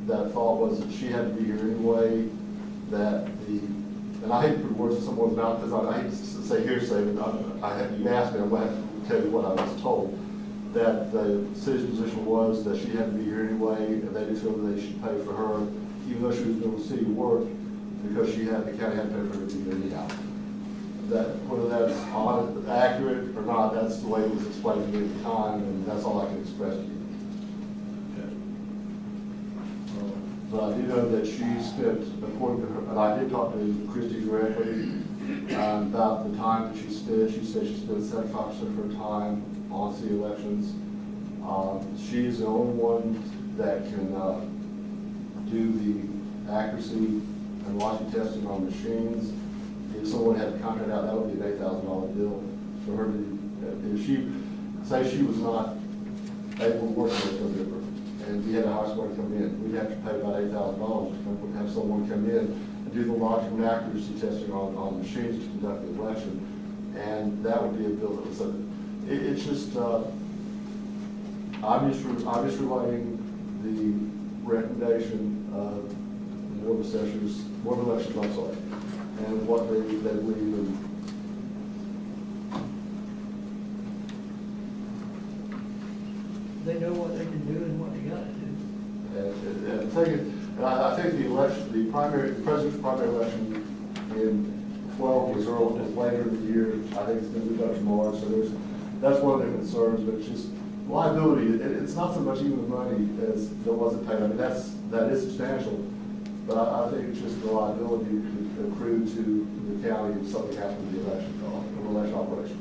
that thought was that she had to be here anyway, that and I hate to put words in someone's mouth because I hate to say hearsay, but you asked me, I'm going to have to tell you what I was told, that the city's position was that she had to be here anyway, and they didn't feel that they should pay for her, even though she was doing city work, because the county had to pay for her to be here anyhow. Whether that's accurate or not, that's the way it was explained to me at the time, and that's all I can express to you. But I do know that she spent, according to her, and I did talk to Christy directly about the time that she spent. She said she spent 75% of her time on city elections. She's the only one that can do the accuracy and logic testing on machines. If someone had to contract out, that would be an $8,000 bill for her to. If she was not they were working with Go Different, and we had a high school come in, we'd have to pay about $8,000 to have someone come in and do the logic and accuracy testing on machines to conduct the election, and that would be a bill that was, it's just, I'm just relaying the recommendation of the Board of Assessors, Board of Elections, I'm sorry, and what they believe in. They know what they can do and what they gotta do. And the thing is, I think the election, the president's primary election in 12 was later in the year. I think it's going to be Dr. March, so that's one of their concerns, but it's just liability. It's not so much even the money as that wasn't paid. I mean, that is substantial, but I think it's just the liability accrued to the county if something happens to the election operation.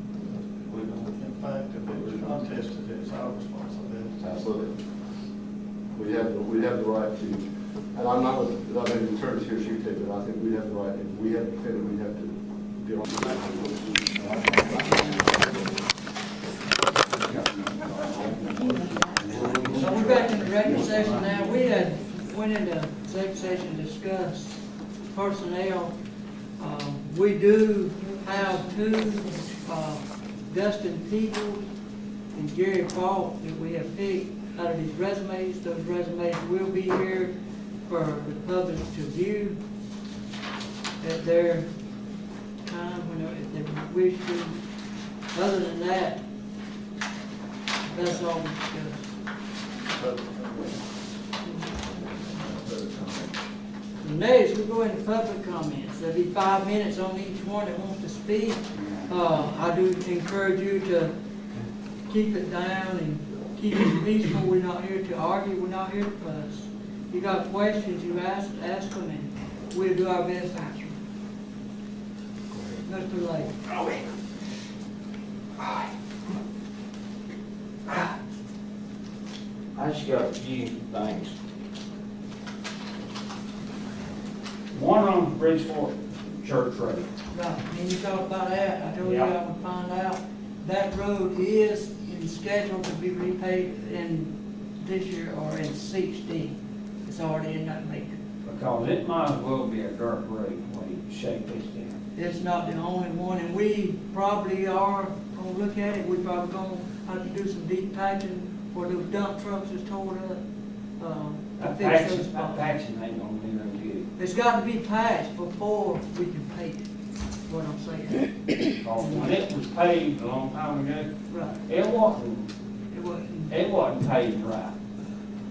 In fact, if it was contested, it's our responsibility. Absolutely. We have the right to, and I'm not going to turn to here, shoot tape, but I think we have the right, if we have to defend it, we have to deal with it. So we're back in the regular session now. We had went into executive session to discuss personnel. We do have two, Dustin People and Gary Falk, that we have picked out of these resumes. Those resumes will be here for the public to view at their time, if they wish to. Other than that, that's all we discussed. Next, we go into public comments. There'll be 5 minutes on each one that wants to speak. I do encourage you to keep it down and keep it peaceful. We're not here to argue. We're not here to fuss. If you got questions, you ask them, and we'll do our best to answer them. Mr. Lake. I just got a few things. One on Bridgeport Church Road. Right, and you talk about that, I told you Yeah. I would find out, that road is scheduled to be repaid in this year or in 16. It's already in that making. Because it might as well be a dirt road when you shake this down. It's not the only one, and we probably are gonna look at it, we probably gonna have to do some deep patching for those dump trucks that's tore up. To fix those That spots. patching ain't gonna do no good. It's got to be patched before we can pay it, is what I'm saying. Because when it was paved a long time ago, Right, it wasn't it wasn't, paved right.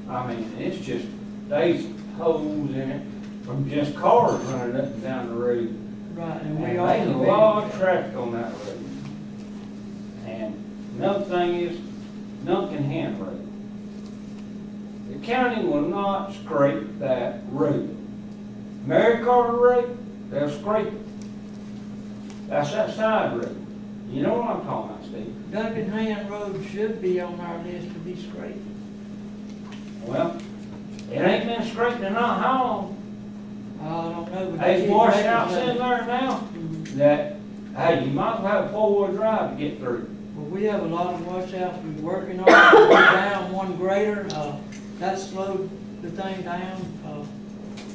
I mean, it's just, there's holes in it from just cars running up and down the road. right, And and we there's a all. lot of traffic on that road. And another thing is Duncan Hand Road. The county will not scrape that road. Mary Carter Road, they'll scrape it. That's that side road. You know what I'm talking about, Steve? Duncan Hand Road should be on our list to be scraped. Well, it ain't been scraped in not how long. I don't know. but There's they washouts records in of it. there now Mhm. that, hey, you might as well have a four-wheel drive to get through. Well, we have a lot of washouts we're working on. We're down one grader, that slowed the thing down.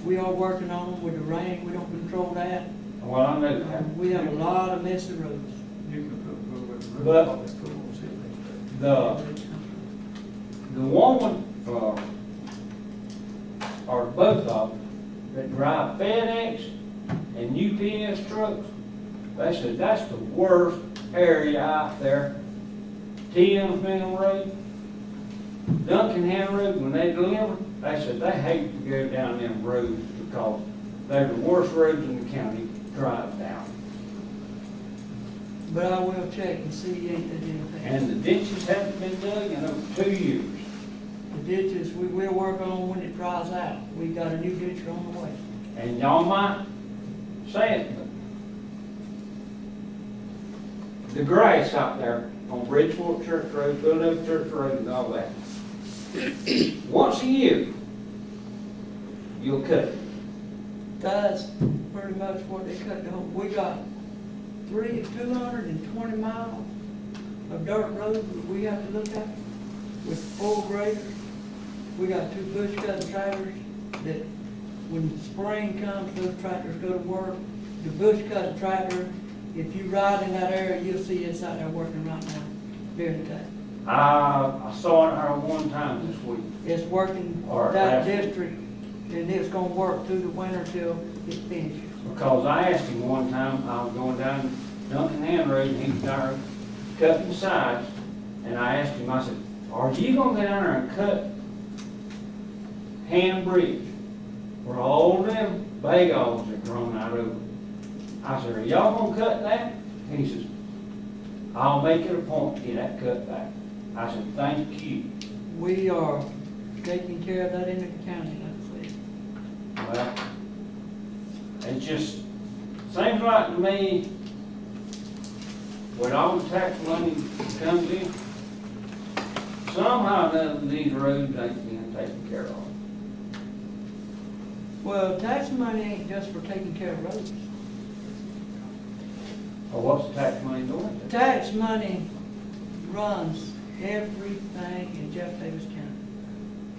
We are working on them with the rain, we don't control that. Well, I know that. We have a lot of messy roads. You can put with the But- roof on the pool and see if The woman, or both of them, that drive FedEx and UPS trucks, they said that's the worst area out there. TM Mill Road, Duncan Hand Road, when they deliver, they said they hate to go down them roads because they're the worst roads in the county to drive down. But I will check and see if they did anything. And the ditches haven't been dug in over 2 years. The ditches, we will work on when it dries out. We got a new ditcher on the way. And y'all might say it, but the grass out there on Bridgeport Church Road, Philadelphia Church Road and all that, once a year, you'll cut it. That's pretty much cut the whole, we got 220 miles of dirt road that we have to look at with 4 graders. We got 2 bush cutting trailers that when spring comes, those tractors go to work. The bush cutting tractor, if you ride in that area, you'll see it's out there working right now during the day. I saw it there one time this week. It's working Or that last week. district, and it's gonna work through the winter till it finishes. Because I asked him one time, I was going down Duncan Hand Road, and he was there cutting the sides, and I asked him, I said, are you gonna go down there and cut Hand Bridge, where all them bagels are grown out of it? I said, are y'all gonna cut that? And he says, I'll make it a point to get that cut back. I said, thank you. We are taking care of that in the county, like I said. Well, it just seems like to me, when all the tax money comes in, somehow or other these roads ain't being taken care of. Well, tax money ain't just for taking care of roads. Or what's the tax money doing? Tax money runs everything in Jeff Davis County.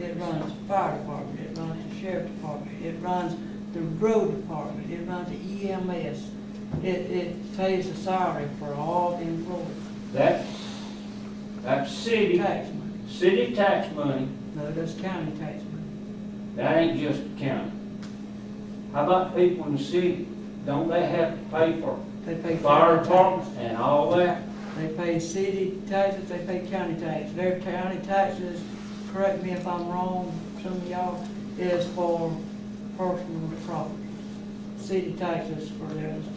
It runs the fire department, it runs the sheriff department, it runs the road department, it runs the EMS. It pays the salary for all the employees. That's city, Tax money. city tax money. No, that's county tax money. That ain't just the county. How about people in the city? Don't they have to pay for They pay fire county departments tax. and all that? They pay city taxes, they pay county tax. Their county taxes, correct me if I'm wrong, some of y'all, is for personal property. City taxes for their other stuff.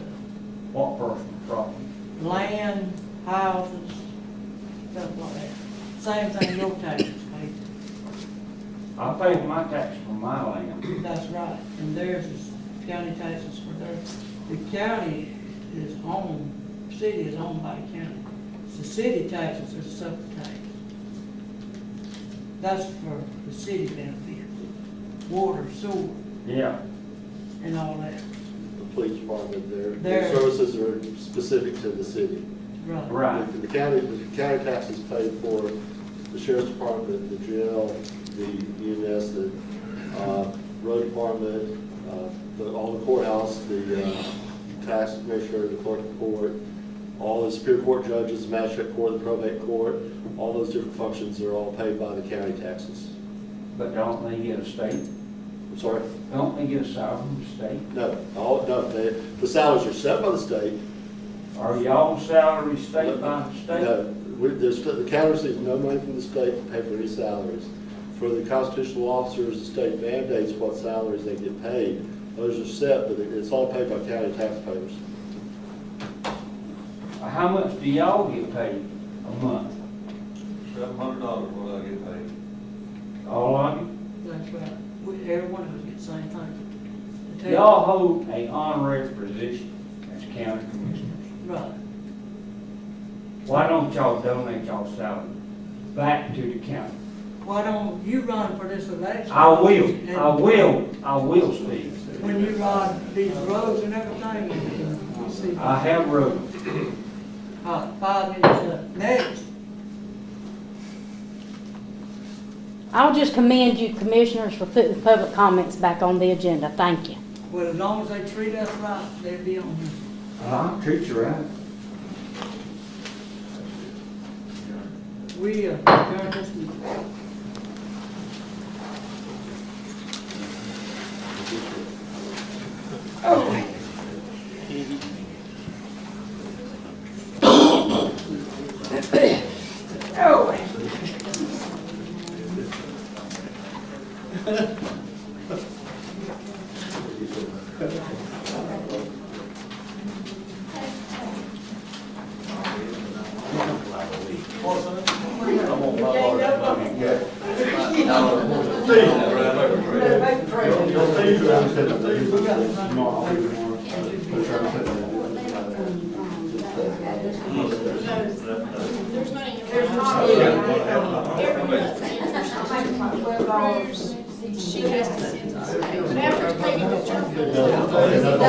What personal property? Land, houses, stuff like that. Same thing your taxes pay. I pay my tax for my land. That's right. And theirs is county taxes for theirs. The county is owned, city is owned by the county. The city taxes are separate tax. That's for the city benefits, water, sewer, Yeah. and all that. The police department, their Their- services are specific to the city. Right. The county taxes paid for the sheriff's department, the jail, the EMS, the road department, all the courthouse, the tax commissioner, the clerk of court, all the superior court judges, magistrate court, the probate court, all those different functions are all paid by the county taxes. But don't they get a state? I'm sorry? Don't they get a salary from the state? No, the salaries are set by the state. Are y'all salary state by the state? No, the county receives no money from the state to pay for any salaries. For the constitutional officers, the state mandates what salaries they get paid. Those are set, but it's all paid by county taxpayers. How much do y'all get paid a month? $700 what I get paid. All of you? That's right. Every one of us get the same thing. They take- Y'all hold a honorary position as county commissioners. Right. Why don't y'all donate y'all salary back to the county? Why don't you run for this election? I will, And I will, Steve. when you ride these roads and everything, you see. I have road. 5 minutes up. Next. I'll just commend you, commissioners, for putting public comments back on the agenda. Thank you. Well, as long as they treat us right, they'll be on here. I'll treat you right. We adjourn this meeting. There's money. There's money. Every month. Cruise, she has to send us. Whenever it's taken to church.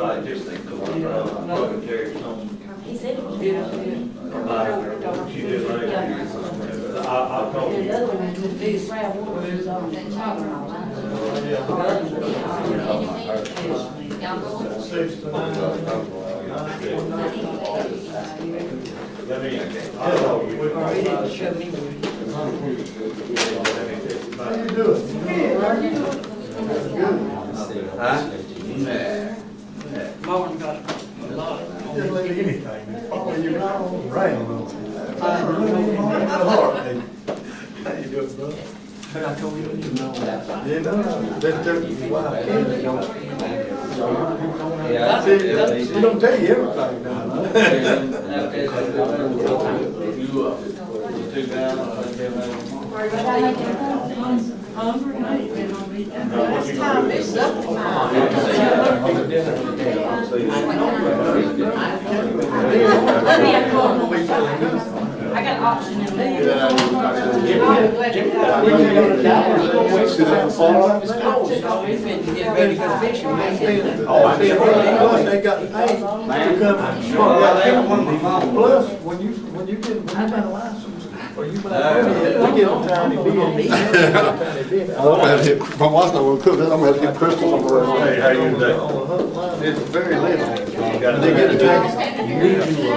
I just think the one, Terry Stone. He said it was. She did like, I told And you. the other one was just big slab water was on that chopper and all that. Y'all go. 6 to 9. Let me, I told you. Or he didn't show me where How you doing? Martin got a lot of. Just like anything, oh, you're not on the rain. I don't know. How you doing, brother? I told you, you know that. You know, that took, wow. Yeah. They don't tell you everything, down Hungry, I ain't been on these. Last time it's up to mine. I got option in there. He's been to get ready for fishing, man. Plus, they got paid to come. Plus, when you got a license, or you buy a permit, they get a tiny bit. I'm gonna have to hit, my wife's not gonna cook it, I'm gonna have to hit Crystal on the way. Hey, how you doing? On the hook line, it's very limited. You got They get a tiny, you need you,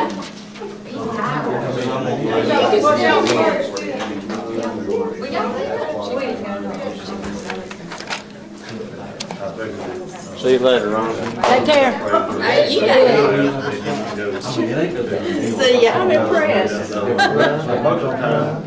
See you later, Ron. Take care. Hey, you got it. See, I'm impressed. Most of the time,